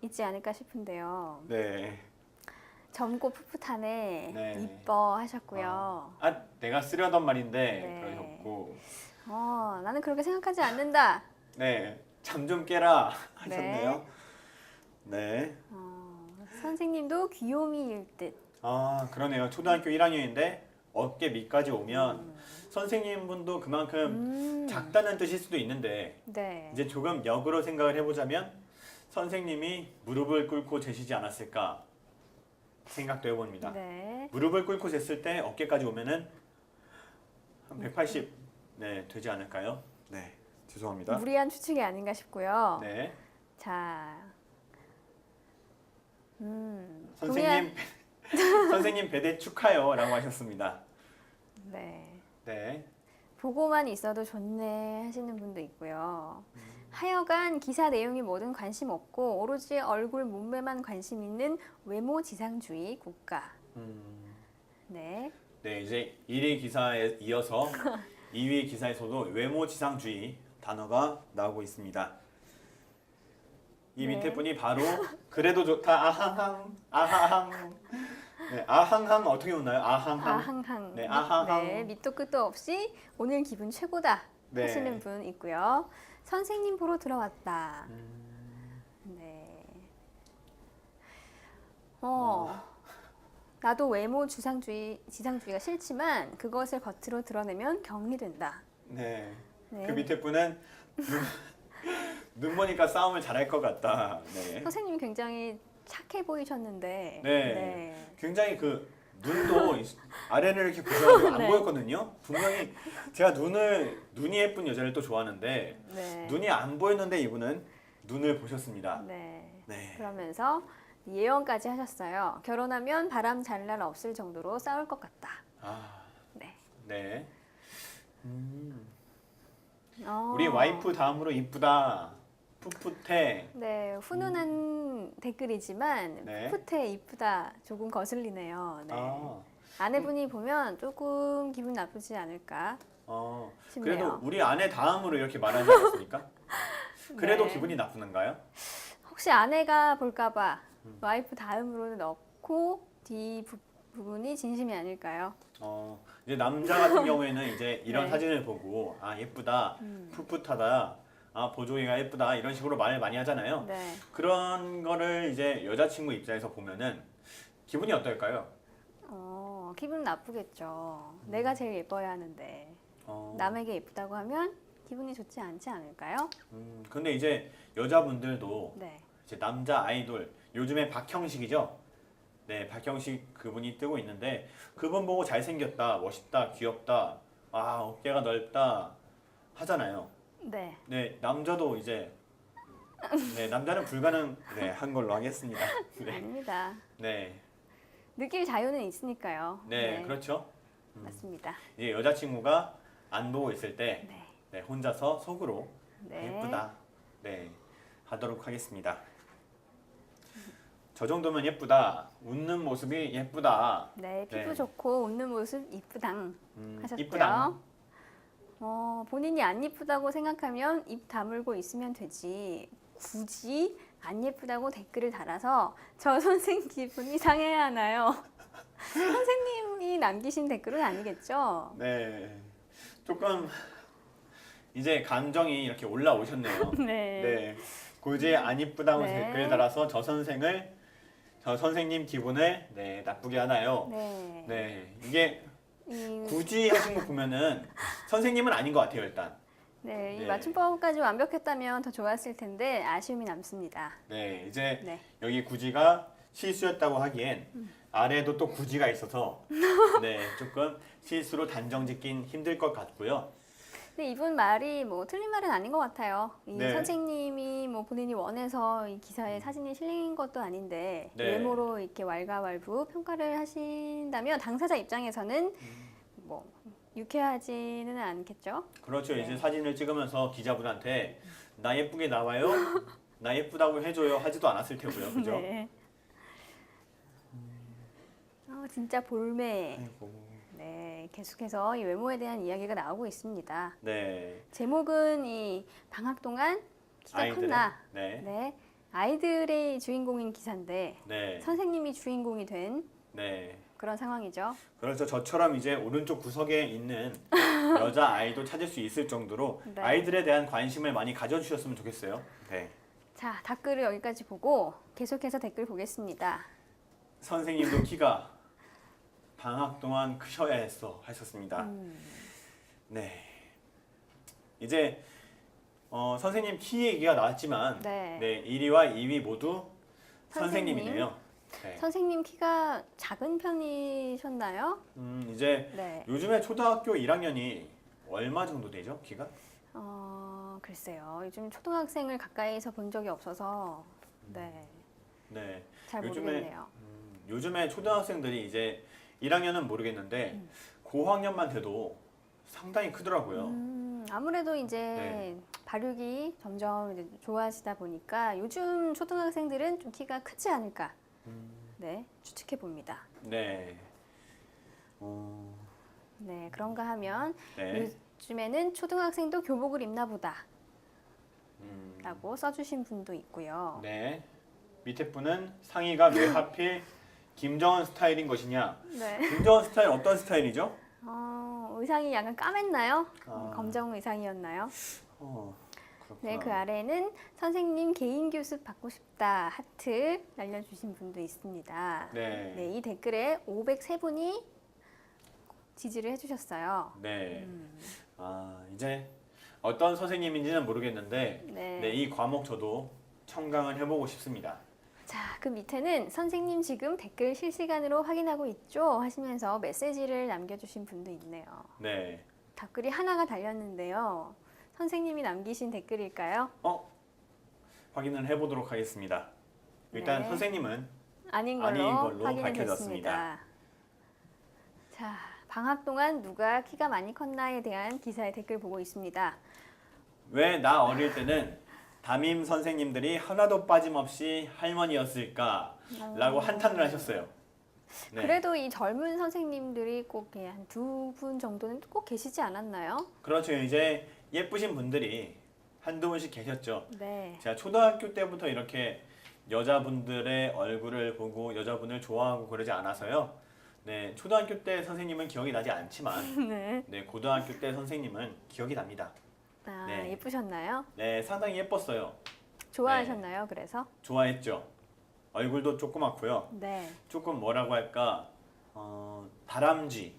있지 않을까 싶은데요. 네. 젊고 풋풋하네, 네. 이뻐 하셨고요. 내가 쓰려던 말인데 네. 그러셨고, 나는 그렇게 생각하지 않는다. 네, 잠 좀 깨라 하셨네요. 네. 선생님도 귀요미일 듯. 아, 그러네요. 초등학교 1학년인데 어깨 밑까지 오면 선생님분도 그만큼 작다는 뜻일 수도 있는데 네. 이제 조금 역으로 생각을 해보자면 선생님이 무릎을 꿇고 재시지 않았을까 생각도 해봅니다. 네. 무릎을 꿇고 쟀을 때 어깨까지 오면은 한 180 네, 되지 않을까요? 네, 죄송합니다. 무리한 추측이 아닌가 싶고요. 네, 자, 선생님 선생님 배대 축하요라고 하셨습니다. 네. 네, 보고만 있어도 좋네 하시는 분도 있고요. 하여간 기사 내용이 뭐든 관심 없고 오로지 얼굴 몸매만 관심 있는 외모 지상주의 국가. 네. 네, 이제 1위 기사에 이어서 2위 기사에서도 외모 지상주의 단어가 나오고 있습니다. 이 네. 밑에 분이 바로 그래도 좋다 아하항 아하항 네, 아항항 어떻게 웃나요? 아항항. 아항항. 네, 아항항. 네, 밑도 끝도 없이 오늘 기분 최고다 네. 하시는 분 있고요. 선생님 보러 들어왔다. 네. 나도 외모 지상주의가 싫지만 그것을 겉으로 드러내면 경미된다. 네. 네. 그 밑에 분은 눈 보니까 싸움을 잘할 것 같다. 네. 선생님이 굉장히 착해 보이셨는데. 네. 굉장히 그 눈도 아래를 이렇게 보셔가지고 안 네. 보였거든요. 분명히 제가 눈이 예쁜 여자를 또 좋아하는데 네. 눈이 안 보였는데 이분은 눈을 보셨습니다. 네. 네. 그러면서 예언까지 하셨어요. 결혼하면 바람 잘 날 없을 정도로 싸울 것 같다. 아, 네. 네. 어. 우리 와이프 다음으로 이쁘다. 풋풋해. 네, 훈훈한 댓글이지만 네. 풋풋해 이쁘다 조금 거슬리네요. 네. 아, 아내분이 보면 조금 기분 나쁘지 않을까 싶네요. 그래도 우리 아내 다음으로 이렇게 말하지 않았습니까? 그래도 네. 기분이 나쁘는가요? 혹시 아내가 볼까봐 와이프 다음으로 넣고 뒤 부분이 진심이 아닐까요? 이제 남자 같은 경우에는 이제 이런 네. 사진을 보고 아 예쁘다, 풋풋하다, 아 보조개가 예쁘다 이런 식으로 말을 많이 하잖아요. 네. 그런 거를 이제 여자친구 입장에서 보면은 기분이 어떨까요? 기분 나쁘겠죠. 내가 제일 예뻐야 하는데 어, 남에게 예쁘다고 하면 기분이 좋지 않지 않을까요? 근데 이제 여자분들도 네. 이제 남자 아이돌 요즘에 박형식이죠. 네, 박형식 그분이 뜨고 있는데 그분 보고 잘생겼다, 멋있다, 귀엽다, 아 어깨가 넓다 하잖아요. 네. 네, 남자도 이제 네 남자는 불가능 한 걸로 하겠습니다. 네, 아닙니다. 네, 느낄 자유는 있으니까요. 네, 그렇죠. 맞습니다. 이제 여자친구가 안 보고 있을 때 네. 네, 혼자서 속으로 네. 예쁘다, 네 하도록 하겠습니다. 저 정도면 예쁘다, 웃는 모습이 예쁘다. 네, 피부 네. 좋고 웃는 모습 이쁘당 하셨고요. 이쁘당. 본인이 안 예쁘다고 생각하면 입 다물고 있으면 되지. 굳이 안 예쁘다고 댓글을 달아서 저 선생 기분이 상해야 하나요? 선생님이 남기신 댓글은 아니겠죠? 네, 조금 이제 감정이 이렇게 올라오셨네요. 네. 네, 굳이 안 이쁘다고 네. 댓글 달아서 저 선생님 기분을 네, 나쁘게 하나요? 네. 네, 이게 이, 굳이 하신 거 보면은 선생님은 아닌 것 같아요 일단. 네, 이 네. 맞춤법까지 완벽했다면 더 좋았을 텐데 아쉬움이 남습니다. 네, 이제 네. 여기 굳이가 실수였다고 하기엔 아래도 또 굳이가 있어서 네, 조금 실수로 단정 짓긴 힘들 것 같고요. 근데 이분 말이 뭐 틀린 말은 아닌 것 같아요. 이 네. 선생님이 뭐 본인이 원해서 이 기사에 사진이 실린 것도 아닌데 네. 외모로 이렇게 왈가왈부 평가를 하신다면 당사자 입장에서는 뭐 유쾌하지는 않겠죠. 그렇죠. 네. 이제 사진을 찍으면서 기자분한테 나 예쁘게 나와요? 나 예쁘다고 해줘요? 하지도 않았을 테고요. 그죠? 네. 진짜 볼매. 아이고. 네, 계속해서 이 외모에 대한 이야기가 나오고 있습니다. 네. 제목은 이 방학 동안 키가 아이들의, 컸나? 네. 네, 아이들의 주인공인 기사인데 네. 선생님이 주인공이 된 네. 그런 상황이죠. 그래서 저처럼 이제 오른쪽 구석에 있는 여자 아이도 찾을 수 있을 정도로 네. 아이들에 대한 관심을 많이 가져주셨으면 좋겠어요. 네. 자, 댓글을 여기까지 보고 계속해서 댓글 보겠습니다. 선생님도 키가 방학 동안 크셔야 했어 하셨습니다. 네. 이제 선생님 키 얘기가 나왔지만 네. 네, 1위와 2위 모두 선생님. 선생님이네요. 네. 선생님 키가 작은 편이셨나요? 이제 네. 요즘에 초등학교 1학년이 얼마 정도 되죠? 키가? 글쎄요. 요즘 초등학생을 가까이서 본 적이 없어서 네, 네. 잘 요즘에- 모르겠네요. 요즘에 초등학생들이 이제 1학년은 모르겠는데 고학년만 돼도 상당히 크더라고요. 아무래도 이제 네. 발육이 점점 이제 좋아지다 보니까 요즘 초등학생들은 좀 키가 크지 않을까 네, 추측해 봅니다. 네. 네, 그런가 하면 네. 요즘에는 초등학생도 교복을 입나 보다 음, 라고 써주신 분도 있고요. 네. 밑에 분은 상의가 왜 하필 김정은 스타일인 것이냐? 네. 김정은 스타일 어떤 스타일이죠? 의상이 약간 까맸나요? 아. 검정 의상이었나요? 그렇구나. 네, 그 아래는 선생님 개인 교습 받고 싶다 하트 날려주신 분도 있습니다. 네. 네, 이 댓글에 503분이 지지를 해주셨어요. 네. 이제 어떤 선생님인지는 모르겠는데 네. 네, 이 과목 저도 청강을 해보고 싶습니다. 자, 그 밑에는 선생님 지금 댓글 실시간으로 확인하고 있죠? 하시면서 메시지를 남겨주신 분도 있네요. 네. 댓글이 하나가 달렸는데요. 선생님이 남기신 댓글일까요? 확인을 해보도록 하겠습니다. 일단 네. 선생님은 아닌 아닌 걸로 걸로 확인이 밝혀졌습니다. 됐습니다. 자, 방학 동안 누가 키가 많이 컸나에 대한 기사의 댓글 보고 있습니다. 왜 나 어릴 때는 담임 선생님들이 하나도 빠짐없이 할머니였을까라고 한탄을 하셨어요. 네. 그래도 이 젊은 선생님들이 꼭 한 두 분 정도는 꼭 계시지 않았나요? 그렇죠. 이제 예쁘신 분들이 한두 분씩 계셨죠. 네. 제가 초등학교 때부터 이렇게 여자분들의 얼굴을 보고 여자분을 좋아하고 그러지 않아서요. 네, 초등학교 때 선생님은 기억이 나지 않지만 네. 네, 고등학교 때 선생님은 기억이 납니다. 아, 네. 예쁘셨나요? 네, 상당히 예뻤어요. 좋아하셨나요? 그래서? 좋아했죠. 얼굴도 조그맣고요. 네. 조금 뭐라고 할까, 다람쥐.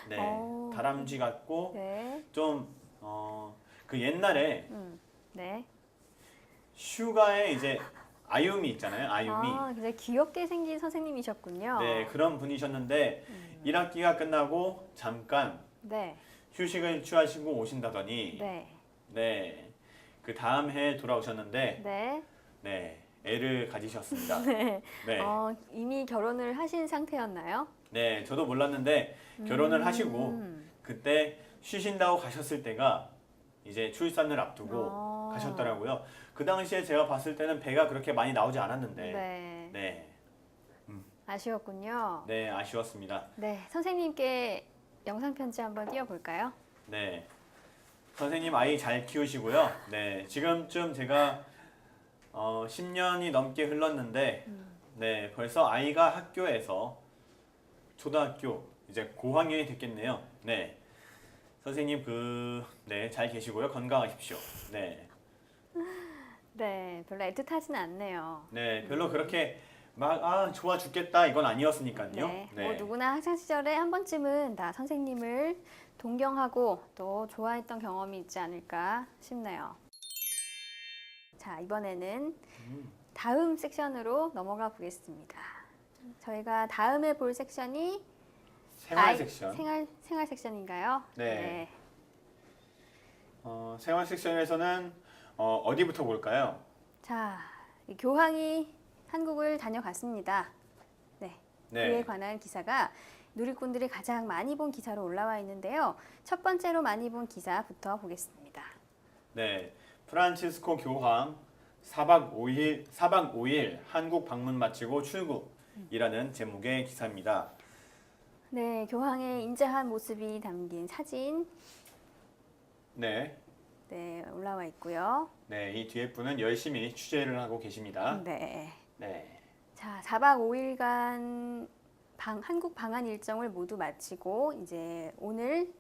네, 어. 다람쥐 같고 네. 좀 그 옛날에 네. 슈가의 이제 아유미 있잖아요. 아유미. 굉장히 귀엽게 생긴 선생님이셨군요. 네, 그런 분이셨는데 1학기가 끝나고 잠깐 네. 휴식을 취하시고 오신다더니 네. 네, 그 다음 해에 돌아오셨는데 네. 네, 애를 가지셨습니다. 네. 네, 이미 결혼을 하신 상태였나요? 네, 저도 몰랐는데 결혼을 하시고 그때 쉬신다고 가셨을 때가 이제 출산을 앞두고 가셨더라고요. 그 당시에 제가 봤을 때는 배가 그렇게 많이 나오지 않았는데 네. 네, 아쉬웠군요. 네, 아쉬웠습니다. 네. 선생님께 영상 편지 한번 띄워볼까요? 네, 선생님 아이 잘 키우시고요. 네, 지금쯤 제가 10년이 넘게 흘렀는데 네, 벌써 아이가 학교에서 초등학교 이제 고학년이 됐겠네요. 네, 선생님 네, 잘 계시고요. 건강하십시오. 네, 네. 별로 애틋하진 않네요. 네, 별로 그렇게 막 좋아 죽겠다 이건 아니었으니까요. 네. 네, 누구나 학창 시절에 한 번쯤은 다 선생님을 동경하고 또 좋아했던 경험이 있지 않을까 싶네요. 자, 이번에는 다음 섹션으로 넘어가 보겠습니다. 저희가 다음에 볼 섹션이 생활 섹션. 생활 섹션인가요? 네. 생활 섹션에서는 어디부터 볼까요? 자, 이 교황이 한국을 다녀갔습니다. 네. 네. 그에 관한 기사가 누리꾼들이 가장 많이 본 기사로 올라와 있는데요. 첫 번째로 많이 본 기사부터 보겠습니다. 네, 프란치스코 교황 4박 5일 한국 방문 마치고 출국이라는 제목의 기사입니다. 네, 교황의 인자한 모습이 담긴 사진 네, 네, 올라와 있고요. 네, 이 뒤에 분은 열심히 취재를 하고 계십니다. 네. 네, 자, 4박 5일간 한국 방한 일정을 모두 마치고 이제 오늘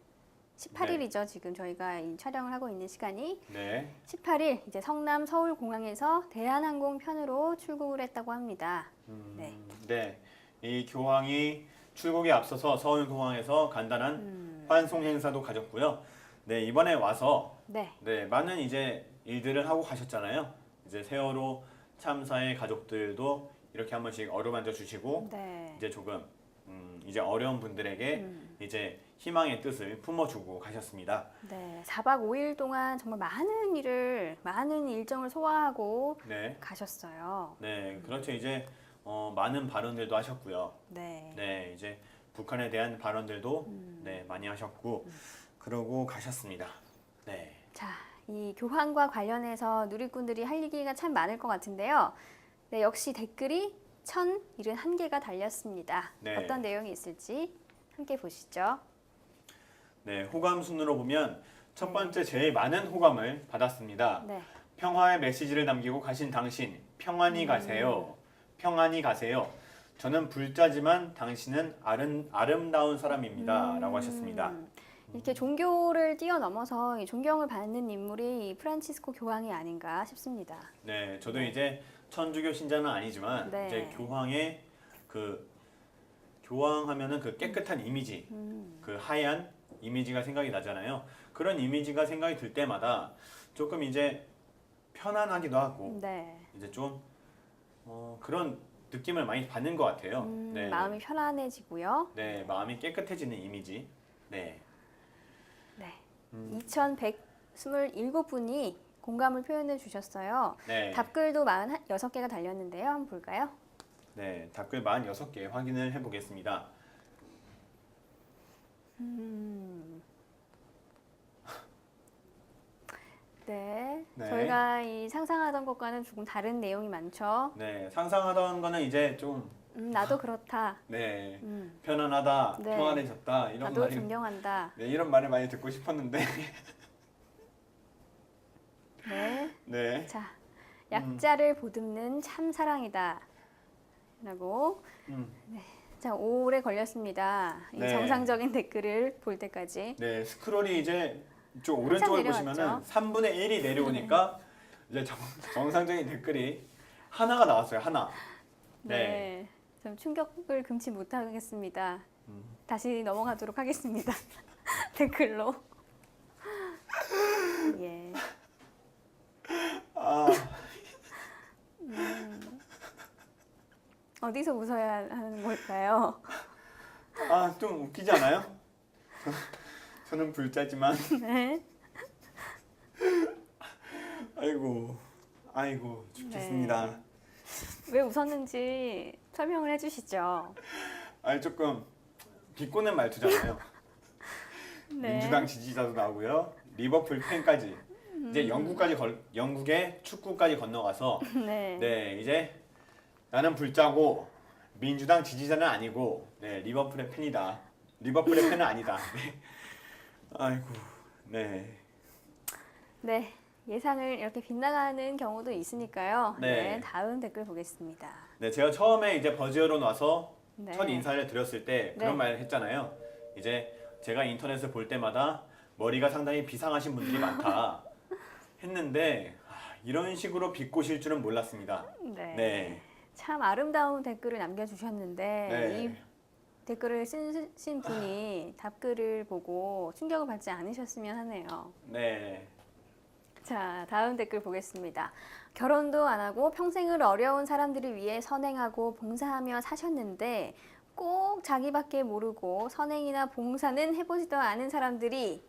18일이죠. 지금 저희가 이 촬영을 하고 있는 시간이 네, 18일 이제 성남 서울공항에서 대한항공 편으로 출국을 했다고 합니다. 네. 네, 이 교황이 출국에 앞서서 서울공항에서 간단한 환송 행사도 가졌고요. 네, 이번에 와서 네. 네, 많은 이제 일들을 하고 가셨잖아요. 이제 세월호 참사의 가족들도 이렇게 한 번씩 어루만져 주시고 네. 이제 조금 이제 어려운 분들에게 이제 희망의 뜻을 품어주고 가셨습니다. 네. 4박 5일 동안 정말 많은 일정을 소화하고 네, 가셨어요. 네, 그렇죠. 이제 많은 발언들도 하셨고요. 네. 네, 이제 북한에 대한 발언들도 네, 많이 하셨고 그러고 가셨습니다. 네, 자, 이 교황과 관련해서 누리꾼들이 할 얘기가 참 많을 것 같은데요. 네, 역시 댓글이 1071개가 달렸습니다. 네. 어떤 내용이 있을지 함께 보시죠. 네, 호감 순으로 보면 첫 번째 제일 많은 호감을 받았습니다. 네. 평화의 메시지를 남기고 가신 당신 평안히 가세요. 평안히 가세요. 저는 불자지만 당신은 아름다운 사람입니다라고 하셨습니다. 이렇게 종교를 뛰어넘어서 이 존경을 받는 인물이 이 프란치스코 교황이 아닌가 싶습니다. 네, 저도 이제 천주교 신자는 아니지만 네. 이제 교황의 그 교황하면은 그 깨끗한 이미지, 그 하얀 이미지가 생각이 나잖아요. 그런 이미지가 생각이 들 때마다 조금 이제 편안하기도 하고 네. 이제 좀 그런 느낌을 많이 받는 것 같아요. 네, 마음이 편안해지고요. 네, 마음이 깨끗해지는 이미지. 네, 네. 2,127분이 공감을 표현해 주셨어요. 네, 답글도 46개가 달렸는데요. 한번 볼까요? 네, 댓글 46개 확인을 해보겠습니다. 네. 네. 저희가 이 상상하던 것과는 조금 다른 내용이 많죠. 네, 상상하던 거는 이제 좀 나도 그렇다. 네, 음, 편안하다, 네. 평안해졌다 이런 나도 말이 존경한다. 네, 이런 말을 많이 듣고 싶었는데 네. 네, 자, 약자를 보듬는 참 사랑이다. 라고. 자, 오래 걸렸습니다. 이 네. 정상적인 댓글을 볼 때까지. 네, 스크롤이 이제 좀 오른쪽을 내려왔죠. 보시면은 3분의 1이 내려오니까 이제 정상적인 댓글이 하나가 나왔어요. 하나. 네. 네. 좀 충격을 금치 못하겠습니다. 다시 넘어가도록 하겠습니다. 댓글로. 예. 아, 어디서 웃어야 하는 걸까요? 좀 웃기지 않아요? 저는 불자지만 네. 아이고 죽겠습니다. 왜 웃었는지 설명을 해주시죠. 조금 비꼬는 말투잖아요. 네. 민주당 지지자도 나오고요. 리버풀 팬까지. 이제 영국의 축구까지 건너가서 네. 네, 이제 나는 불자고 민주당 지지자는 아니고 네, 리버풀의 팬이다. 리버풀의 팬은 아니다. 네. 아이고. 네. 네. 예상을 이렇게 빗나가는 경우도 있으니까요. 네. 네. 다음 댓글 보겠습니다. 네, 제가 처음에 이제 버즈어로 와서 네. 첫 인사를 드렸을 때 그런 네. 말을 했잖아요. 이제 제가 인터넷을 볼 때마다 머리가 상당히 비상하신 분들이 많다 했는데 이런 식으로 비꼬실 줄은 몰랐습니다. 네. 네. 참 아름다운 댓글을 남겨주셨는데 네. 이 댓글을 쓰신 분이 답글을 보고 충격을 받지 않으셨으면 하네요. 네. 자, 다음 댓글 보겠습니다. 결혼도 안 하고 평생을 어려운 사람들을 위해 선행하고 봉사하며 사셨는데 꼭 자기밖에 모르고 선행이나 봉사는 해보지도 않은 사람들이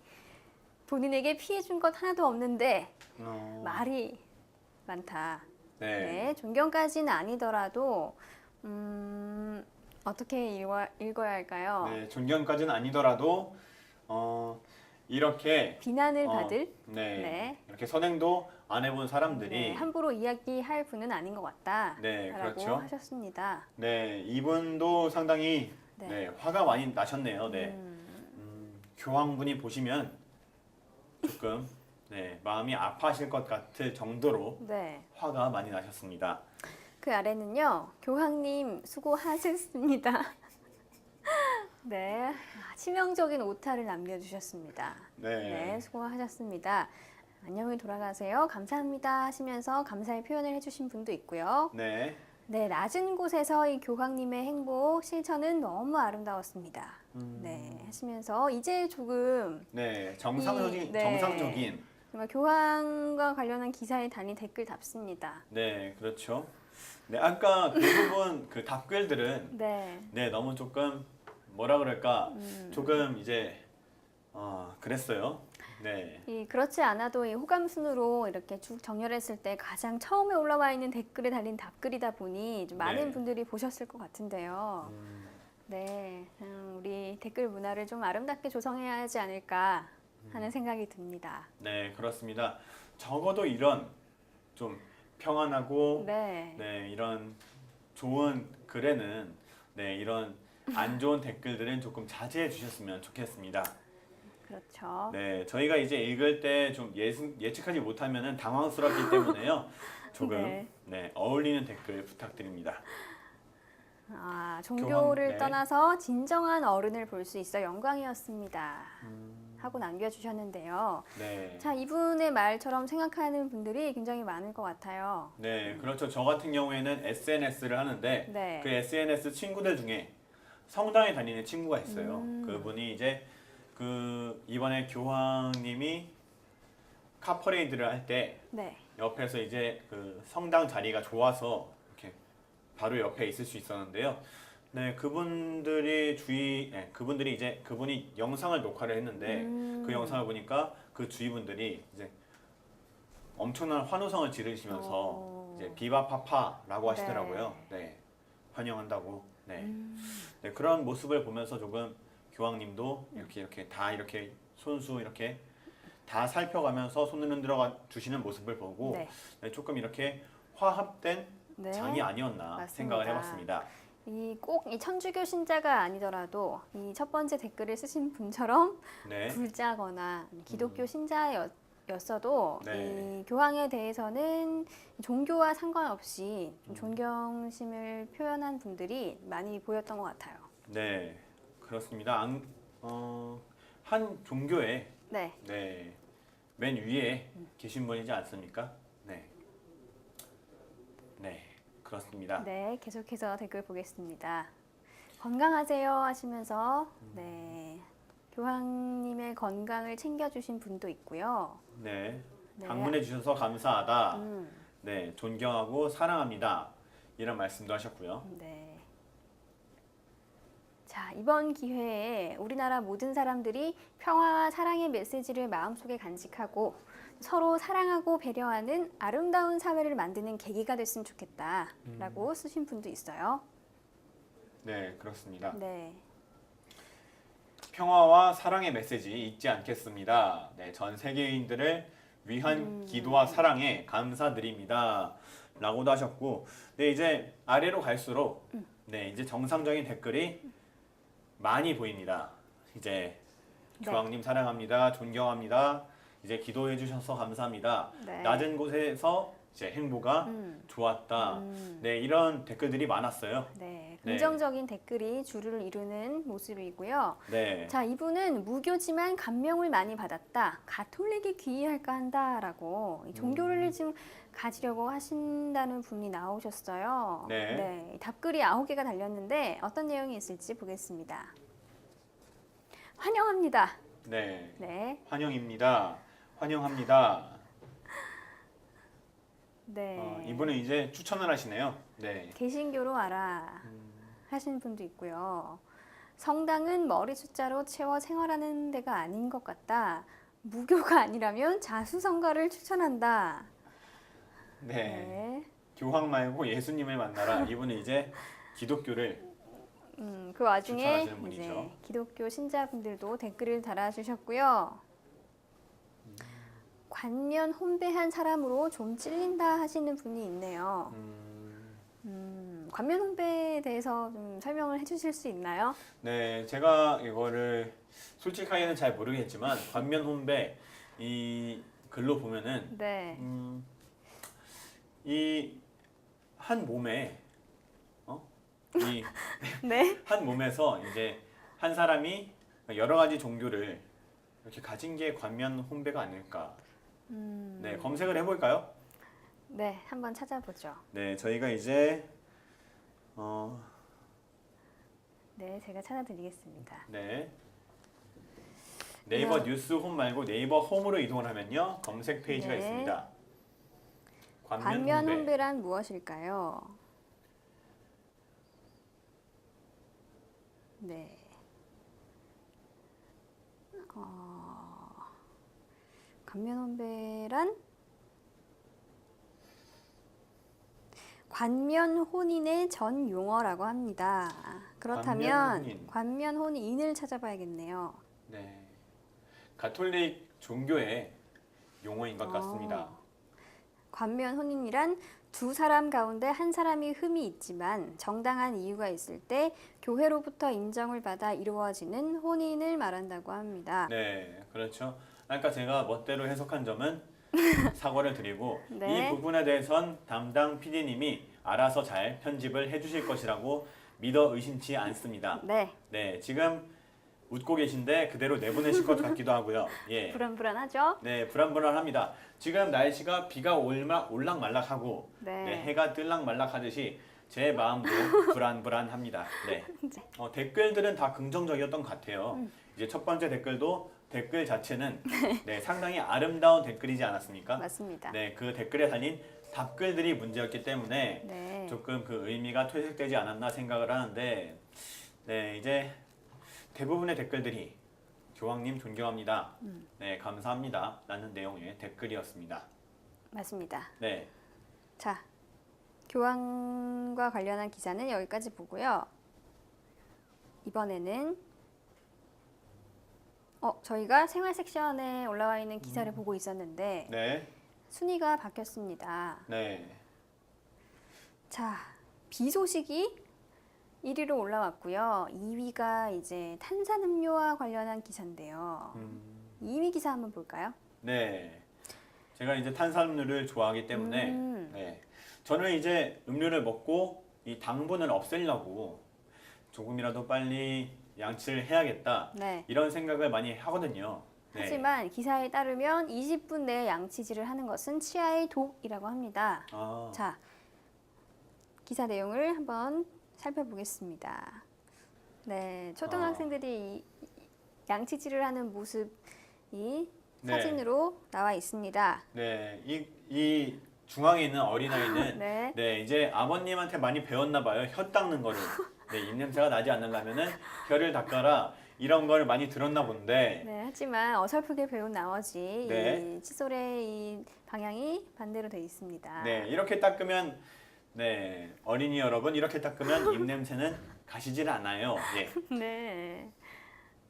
본인에게 피해 준 것 하나도 없는데 말이 많다. 네. 네, 존경까지는 아니더라도 어떻게 읽어야 할까요? 네, 존경까지는 아니더라도 이렇게 비난을 받을 네, 네. 이렇게 선행도 안 해본 사람들이 네, 함부로 이야기할 분은 아닌 것 같다. 네, 라고 그렇죠. 하셨습니다. 네, 이분도 상당히 네. 네, 화가 많이 나셨네요. 네. 교황분이 보시면 조금 네, 마음이 아파하실 것 같을 정도로 네. 화가 많이 나셨습니다. 그 아래는요, 교황님 수고하셨습니다. 네, 치명적인 오타를 남겨주셨습니다. 네, 수고하셨습니다. 안녕히 돌아가세요. 감사합니다 하시면서 감사의 표현을 해주신 분도 있고요. 네. 네, 낮은 곳에서 이 교황님의 행복 실천은 너무 아름다웠습니다. 네, 하시면서 이제 조금 네, 정상적인 네. 정상적인 정말 교황과 관련한 기사에 달린 댓글 답습니다. 네, 그렇죠. 네, 아까 그 부분 그 답글들은 네, 네, 너무 조금 뭐라 그럴까? 조금 이제 그랬어요. 네. 그렇지 않아도 이 호감 순으로 이렇게 쭉 정렬했을 때 가장 처음에 올라와 있는 댓글에 달린 답글이다 보니 좀 많은 네. 분들이 보셨을 것 같은데요. 네, 우리 댓글 문화를 좀 아름답게 조성해야 하지 않을까 하는 생각이 듭니다. 네, 그렇습니다. 적어도 이런 좀 평안하고 네, 네, 이런 좋은 글에는 네, 이런 안 좋은 댓글들은 조금 자제해 주셨으면 좋겠습니다. 그렇죠. 네, 저희가 이제 읽을 때 좀 예측하지 못하면은 당황스럽기 때문에요. 조금 네. 네, 어울리는 댓글 부탁드립니다. 종교를 네. 떠나서 진정한 어른을 볼 수 있어 영광이었습니다. 하고 남겨주셨는데요. 네. 자, 이분의 말처럼 생각하는 분들이 굉장히 많을 것 같아요. 네, 그렇죠. 저 같은 경우에는 SNS를 하는데 네. 그 SNS 친구들 중에 성당에 다니는 친구가 있어요. 그분이 이제 그 이번에 교황님이 카퍼레이드를 할 때 네. 옆에서 이제 그 성당 자리가 좋아서 이렇게 바로 옆에 있을 수 있었는데요. 네, 그분들이 이제 그분이 영상을 녹화를 했는데 그 영상을 보니까 그 주위분들이 이제 엄청난 환호성을 지르시면서 이제 비바 파파라고 하시더라고요. 네, 환영한다고. 네. 네, 그런 모습을 보면서 조금 교황님도 이렇게 다 이렇게 손수 이렇게 다 살펴가면서 손을 흔들어 주시는 모습을 보고 네. 네, 조금 이렇게 화합된 네. 장이 아니었나 맞습니다. 생각을 해봤습니다. 꼭 이 천주교 신자가 아니더라도 이 첫 번째 댓글을 쓰신 분처럼 네, 불자거나 기독교 신자였어도 네. 이 교황에 대해서는 종교와 상관없이 좀 존경심을 표현한 분들이 많이 보였던 것 같아요. 네, 그렇습니다. 한 종교에 네. 네, 맨 위에 계신 분이지 않습니까? 네, 네, 그렇습니다. 네, 계속해서 댓글 보겠습니다. 건강하세요 하시면서 네, 교황님의 건강을 챙겨주신 분도 있고요. 네, 네. 방문해 주셔서 감사하다. 음, 네, 존경하고 사랑합니다. 이런 말씀도 하셨고요. 네. 자, 이번 기회에 우리나라 모든 사람들이 평화와 사랑의 메시지를 마음속에 간직하고 서로 사랑하고 배려하는 아름다운 사회를 만드는 계기가 됐으면 좋겠다라고 쓰신 분도 있어요. 네, 그렇습니다. 네. 평화와 사랑의 메시지 잊지 않겠습니다. 네, 전 세계인들을 위한 기도와 사랑에 감사드립니다. 라고도 하셨고, 네, 이제 아래로 갈수록, 네, 이제 정상적인 댓글이 많이 보입니다. 이제 네. 교황님 사랑합니다. 존경합니다. 이제 기도해 주셔서 감사합니다. 네. 낮은 곳에서 이제 행보가 좋았다. 네, 이런 댓글들이 많았어요. 네, 네. 긍정적인 댓글이 주를 이루는 모습이고요. 네. 자, 이분은 무교지만 감명을 많이 받았다. 가톨릭이 귀의할까 한다라고 이 종교를 지금 가지려고 하신다는 분이 나오셨어요. 네. 답글이 9개가 달렸는데 어떤 내용이 있을지 보겠습니다. 환영합니다. 네. 네. 환영입니다. 환영합니다. 네. 이분은 이제 추천을 하시네요. 네. 개신교로 와라 하시는 분도 있고요. 성당은 머리 숫자로 채워 생활하는 데가 아닌 것 같다. 무교가 아니라면 자수성가를 추천한다. 네. 네. 교황 말고 예수님을 만나라. 이분은 이제 기독교를 그 와중에 추천하시는 분이죠. 이제 기독교 신자분들도 댓글을 달아주셨고요. 관면 혼배한 사람으로 좀 찔린다 하시는 분이 있네요. 관면 혼배에 대해서 좀 설명을 해주실 수 있나요? 네, 제가 이거를 솔직하게는 잘 모르겠지만 관면 혼배 이 글로 보면은 네. 이 한 몸에 이 네. 한 몸에서 이제 한 사람이 여러 가지 종교를 이렇게 가진 게 관면 혼배가 아닐까. 네, 검색을 해볼까요? 네, 한번 찾아보죠. 네, 저희가 이제 네, 제가 찾아드리겠습니다. 네. 네이버 뉴스 홈 말고 네이버 홈으로 이동을 하면요 검색 페이지가 네. 있습니다. 관면 혼배란 무엇일까요? 네. 관면 혼배란 관면 혼인의 전 용어라고 합니다. 그렇다면 관면 혼인. 관면 혼인을 찾아봐야겠네요. 네, 가톨릭 종교의 용어인 것 같습니다. 관면 혼인이란 두 사람 가운데 한 사람이 흠이 있지만 정당한 이유가 있을 때 교회로부터 인정을 받아 이루어지는 혼인을 말한다고 합니다. 네, 그렇죠. 아까 제가 멋대로 해석한 점은 사과를 드리고 네. 이 부분에 대해선 담당 PD님이 알아서 잘 편집을 해주실 것이라고 믿어 의심치 않습니다. 네, 네, 지금 웃고 계신데 그대로 내보내실 것 같기도 하고요. 예. 불안불안하죠? 네, 불안불안합니다. 지금 날씨가 비가 올락말락하고 네. 네, 해가 뜰락말락하듯이 제 마음도 불안불안합니다. 네. 댓글들은 다 긍정적이었던 것 같아요. 이제 첫 번째 댓글도 댓글 자체는 네, 상당히 아름다운 댓글이지 않았습니까? 맞습니다. 네, 그 댓글에 달린 답글들이 문제였기 때문에 네. 조금 그 의미가 퇴색되지 않았나 생각을 하는데, 네, 이제 대부분의 댓글들이 교황님 존경합니다. 네, 감사합니다. 라는 내용의 댓글이었습니다. 맞습니다. 네, 자, 교황과 관련한 기사는 여기까지 보고요. 이번에는 저희가 생활 섹션에 올라와 있는 기사를 보고 있었는데 네, 순위가 바뀌었습니다. 네, 자, 비 소식이 1위로 올라왔고요. 2위가 이제 탄산음료와 관련한 기사인데요. 2위 기사 한번 볼까요? 네. 제가 이제 탄산음료를 좋아하기 때문에, 네, 저는 이제 음료를 먹고 이 당분을 없애려고 조금이라도 빨리 양치를 해야겠다. 네. 이런 생각을 많이 하거든요. 네. 하지만 기사에 따르면 20분 내에 양치질을 하는 것은 치아의 독이라고 합니다. 아, 자, 기사 내용을 한번 살펴보겠습니다. 네, 초등학생들이 이 양치질을 하는 모습이 네. 사진으로 나와 있습니다. 네, 이 중앙에 있는 어린아이는 네. 네, 이제 아버님한테 많이 배웠나 봐요. 혀 닦는 거를. 네, 입냄새가 나지 않으려면은 혀를 닦아라. 이런 걸 많이 들었나 본데. 네, 하지만 어설프게 배운 나머지 네. 이 칫솔의 이 방향이 반대로 되어 있습니다. 네, 이렇게 닦으면 네, 어린이 여러분 이렇게 닦으면 입냄새는 가시질 않아요. 예. 네.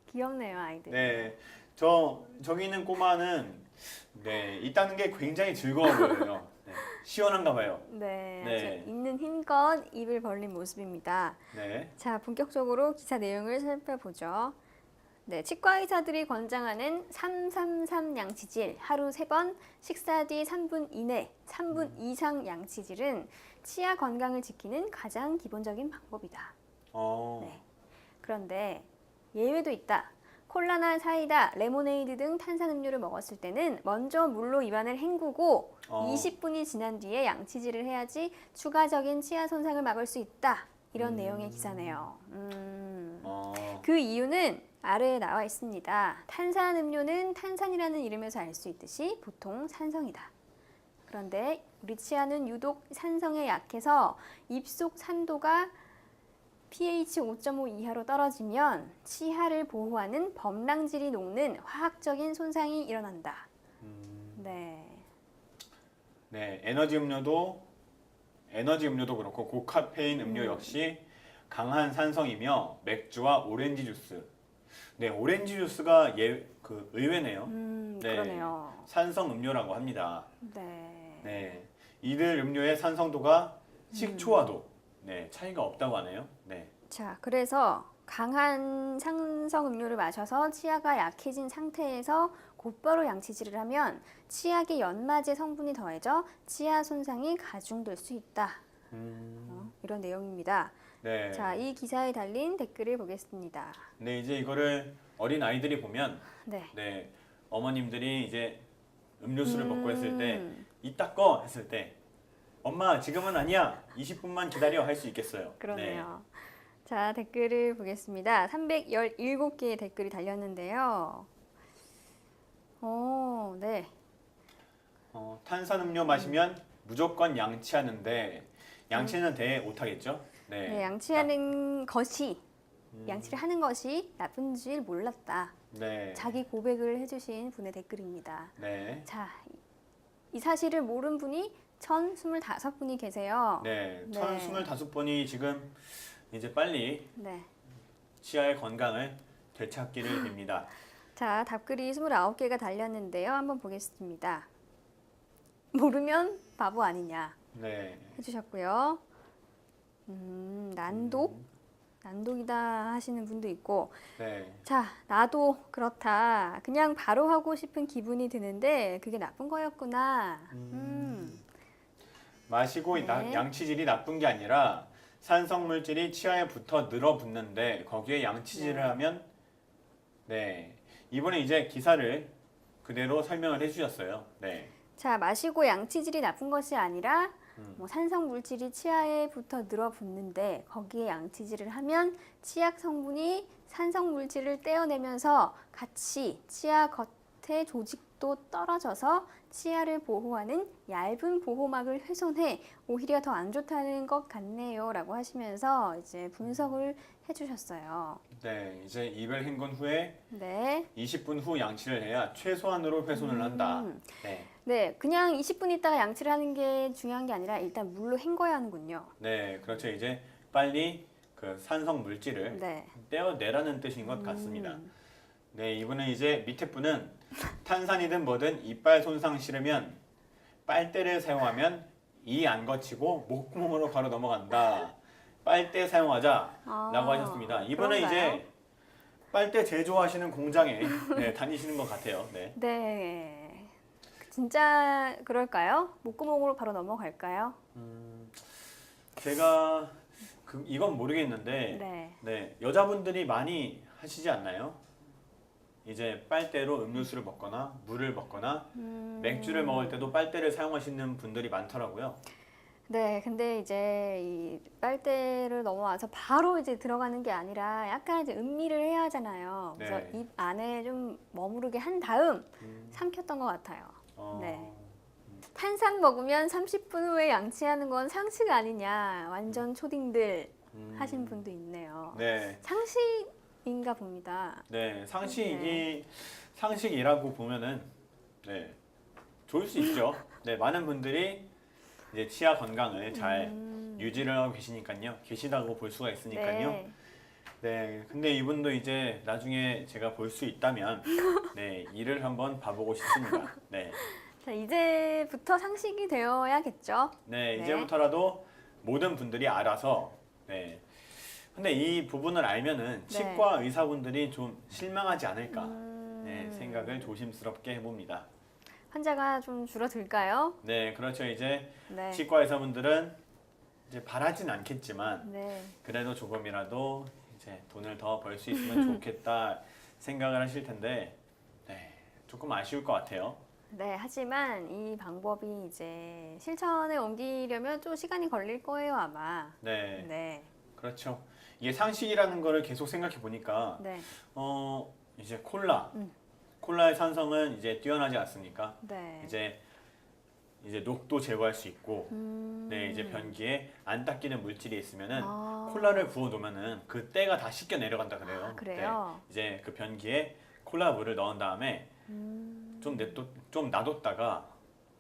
귀엽네요, 아이들. 네. 저기 있는 꼬마는 네, 이 닦는 게 굉장히 즐거워 보여요. 네, 시원한가 봐요. 네, 네. 아주 있는 힘껏 입을 벌린 모습입니다. 네. 자, 본격적으로 기사 내용을 살펴보죠. 네, 치과 의사들이 권장하는 333 양치질, 하루 3번, 식사 뒤 3분 이내, 3분 이상 양치질은 치아 건강을 지키는 가장 기본적인 방법이다. 네. 그런데 예외도 있다. 콜라나 사이다, 레모네이드 등 탄산음료를 먹었을 때는 먼저 물로 입안을 헹구고 20분이 지난 뒤에 양치질을 해야지 추가적인 치아 손상을 막을 수 있다. 이런 내용의 기사네요. 그 이유는 아래에 나와 있습니다. 탄산음료는 탄산이라는 이름에서 알 수 있듯이 보통 산성이다. 그런데 우리 치아는 유독 산성에 약해서 입속 산도가 pH 5.5 이하로 떨어지면 치아를 보호하는 범랑질이 녹는 화학적인 손상이 일어난다. 네. 네, 에너지 음료도 그렇고 고카페인 음료 역시 강한 산성이며 맥주와 오렌지 주스. 네, 오렌지 주스가 의외네요. 네, 그러네요. 산성 음료라고 합니다. 네. 네, 이들 음료의 산성도가 식초와도 네, 차이가 없다고 하네요. 네. 자, 그래서 강한 산성 음료를 마셔서 치아가 약해진 상태에서 곧바로 양치질을 하면 치약의 연마제 성분이 더해져 치아 손상이 가중될 수 있다. 이런 내용입니다. 네. 자, 이 기사에 달린 댓글을 보겠습니다. 네, 이제 이거를 어린 아이들이 보면 네. 네, 어머님들이 이제 음료수를 먹고 했을 때 이따 꺼 했을 때 엄마 지금은 아니야 20분만 기다려 할 수 있겠어요. 그러네요. 자, 댓글을 보겠습니다. 317개의 댓글이 달렸는데요. 네. 탄산음료 마시면 무조건 양치하는데 양치는 대해 못하겠죠? 네. 네, 양치를 하는 것이 나쁜 줄 몰랐다. 네. 자기 고백을 해주신 분의 댓글입니다. 네. 자, 이 사실을 모르는 분이 1025분이 계세요. 네. 네. 1025번이 지금 이제 빨리 네. 치아의 건강을 되찾기를 빕니다. 자, 답글이 29개가 달렸는데요. 한번 보겠습니다. 모르면 바보 아니냐 네. 해주셨고요. 난독이다 하시는 분도 있고, 네. 자, 나도 그렇다. 그냥 바로 하고 싶은 기분이 드는데 그게 나쁜 거였구나. 마시고 네. 양치질이 나쁜 게 아니라 산성 물질이 치아에 붙어 늘어붙는데 거기에 양치질을 네. 하면 네. 이번에 이제 기사를 그대로 설명을 해주셨어요. 네. 자, 마시고 양치질이 나쁜 것이 아니라 음. 산성 물질이 치아에 붙어 늘어붙는데 거기에 양치질을 하면 치약 성분이 산성 물질을 떼어내면서 같이 치아 겉의 조직도 떨어져서 치아를 보호하는 얇은 보호막을 훼손해 오히려 더 안 좋다는 것 같네요라고 하시면서 이제 분석을 해주셨어요. 네. 이제 이별 행군 후에 네. 20분 후 양치를 해야 최소한으로 훼손을 한다. 네. 네, 그냥 20분 있다가 양치를 하는 게 중요한 게 아니라 일단 물로 헹궈야 하는군요. 네. 그렇죠. 이제 빨리 그 산성 물질을 네. 떼어내라는 뜻인 것 같습니다. 네, 이분은 이제 밑에 분은 탄산이든 뭐든 이빨 손상 싫으면 빨대를 사용하면 이 안 거치고 목구멍으로 바로 넘어간다. 빨대 사용하자라고 하셨습니다. 이분은 그런가요? 이제 빨대 제조하시는 공장에 네, 다니시는 것 같아요. 네. 네. 진짜 그럴까요? 목구멍으로 바로 넘어갈까요? 제가 이건 모르겠는데 네. 네, 여자분들이 많이 하시지 않나요? 이제 빨대로 음료수를 먹거나 물을 먹거나 맥주를 먹을 때도 빨대를 사용하시는 분들이 많더라고요. 네, 근데 이제 이 빨대를 넘어와서 바로 이제 들어가는 게 아니라 약간 이제 음미를 해야 하잖아요. 그래서 네. 입 안에 좀 머무르게 한 다음 음, 삼켰던 것 같아요. 어, 네. 탄산 먹으면 30분 후에 양치하는 건 상식 아니냐. 완전 초딩들 하신 분도 있네요. 네, 상식인가 봅니다. 네, 상식이라고 보면은 네, 좋을 수 있죠. 네, 많은 분들이 이제 치아 건강을 잘 유지를 하고 계시다고 볼 수가 있으니까요. 네. 네, 근데 이분도 이제 나중에 제가 볼 수 있다면 네, 일을 한번 봐보고 싶습니다. 네, 자, 이제부터 상식이 되어야겠죠. 네, 네. 이제부터라도 모든 분들이 알아서 네. 근데 이 부분을 알면은 치과 의사분들이 좀 실망하지 않을까 네, 생각을 조심스럽게 해봅니다. 환자가 좀 줄어들까요? 네, 그렇죠. 이제 네. 치과 의사분들은 이제 바라진 않겠지만 네. 그래도 조금이라도 이제 돈을 더 벌 수 있으면 좋겠다 생각을 하실 텐데 네, 조금 아쉬울 것 같아요. 네, 하지만 이 방법이 이제 실천에 옮기려면 좀 시간이 걸릴 거예요, 아마. 네, 네. 그렇죠. 이게 상식이라는 거를 계속 생각해 보니까 네. 이제 콜라의 산성은 이제 뛰어나지 않습니까? 네. 이제 녹도 제거할 수 있고, 네 이제 변기에 안 닦이는 물질이 있으면은 아. 콜라를 부어 놓으면은 그 때가 다 씻겨 내려간다 그래요. 아, 그래요? 네, 이제 그 변기에 콜라 물을 넣은 다음에 좀 놔뒀다가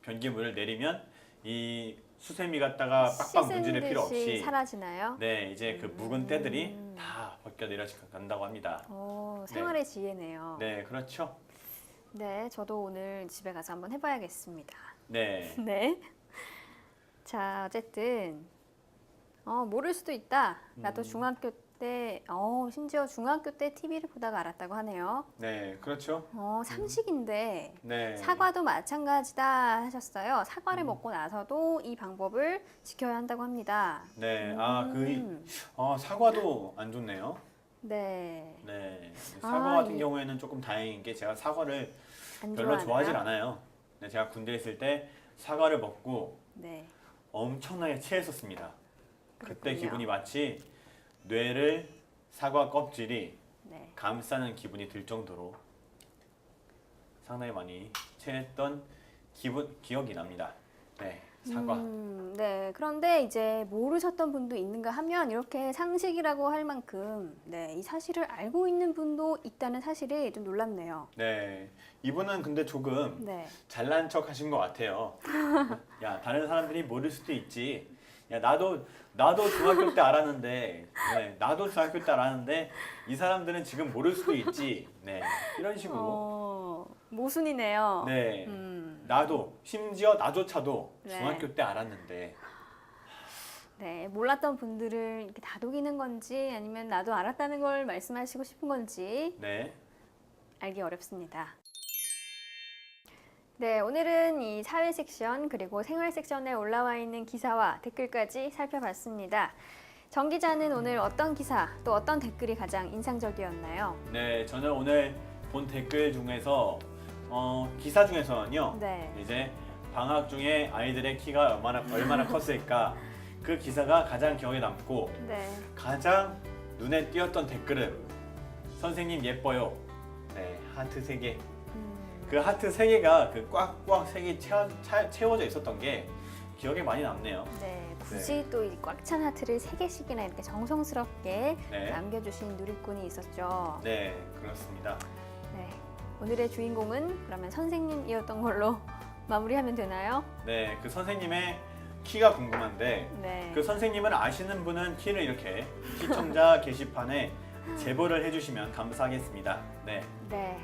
변기 물을 내리면 이 수세미 갖다가 빡빡 문지를 필요 씻은 듯이 없이 사라지나요? 네 이제 그 묵은 때들이 다 벗겨 내려간다고 합니다. 오, 생활의 지혜네요. 네 그렇죠. 네, 저도 오늘 집에 가서 한번 해봐야겠습니다. 네. 네. 자, 어쨌든 모를 수도 있다. 나도 중학교 때, 심지어 중학교 때 TV를 보다가 알았다고 하네요. 네, 그렇죠. 상식인데 네. 사과도 마찬가지다 하셨어요. 사과를 먹고 나서도 이 방법을 지켜야 한다고 합니다. 네. 음. 사과도 안 좋네요. 네. 네. 사과 같은 이- 경우에는 조금 다행인 게 제가 사과를 안 별로 좋아하나요? 좋아하질 않아요. 네, 제가 군대에 있을 때 사과를 먹고 네. 엄청나게 체했었습니다. 그때 그렇군요. 기분이 마치 뇌를 사과 껍질이 네. 감싸는 기분이 들 정도로 상당히 많이 체했던 기억이 납니다. 네, 사과. 네. 그런데 이제 모르셨던 분도 있는가 하면 이렇게 상식이라고 할 만큼 이 사실을 알고 있는 분도 있다는 사실이 좀 놀랍네요. 네, 이분은 근데 조금 네. 잘난 척 하신 것 같아요. 야, 다른 사람들이 모를 수도 있지. 야, 나도 중학교 때 알았는데, 네, 나도 중학교 때 알았는데, 이 사람들은 지금 모를 수도 있지. 네, 이런 식으로. 모순이네요. 네, 음. 심지어 나조차도 네. 중학교 때 알았는데, 네, 몰랐던 분들을 이렇게 다독이는 건지 아니면 나도 알았다는 걸 말씀하시고 싶은 건지 네, 알기 어렵습니다. 네, 오늘은 이 사회 섹션 그리고 생활 섹션에 올라와 있는 기사와 댓글까지 살펴봤습니다. 정 기자는 오늘 어떤 기사 또 어떤 댓글이 가장 인상적이었나요? 네, 저는 오늘 본 댓글 중에서 기사 중에서는요. 네. 이제 방학 중에 아이들의 키가 얼마나 컸을까 그 기사가 가장 기억에 남고 네. 가장 눈에 띄었던 댓글은 선생님 예뻐요. 네, 하트 3개. 그 하트 3개가 그 꽉꽉 3개 채워져 있었던 게 기억에 많이 남네요. 네, 굳이 또 이 꽉 찬 하트를 3개씩이나 이렇게 정성스럽게 네. 남겨주신 누리꾼이 있었죠. 네, 그렇습니다. 네, 오늘의 주인공은 그러면 선생님이었던 걸로 마무리하면 되나요? 네, 그 선생님의 키가 궁금한데 네. 그 선생님을 아시는 분은 키를 이렇게 시청자 게시판에 제보를 해주시면 감사하겠습니다. 네. 네,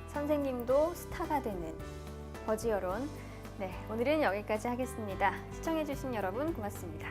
선생님도 스타가 되는 버즈 여론. 네, 오늘은 여기까지 하겠습니다. 시청해주신 여러분 고맙습니다.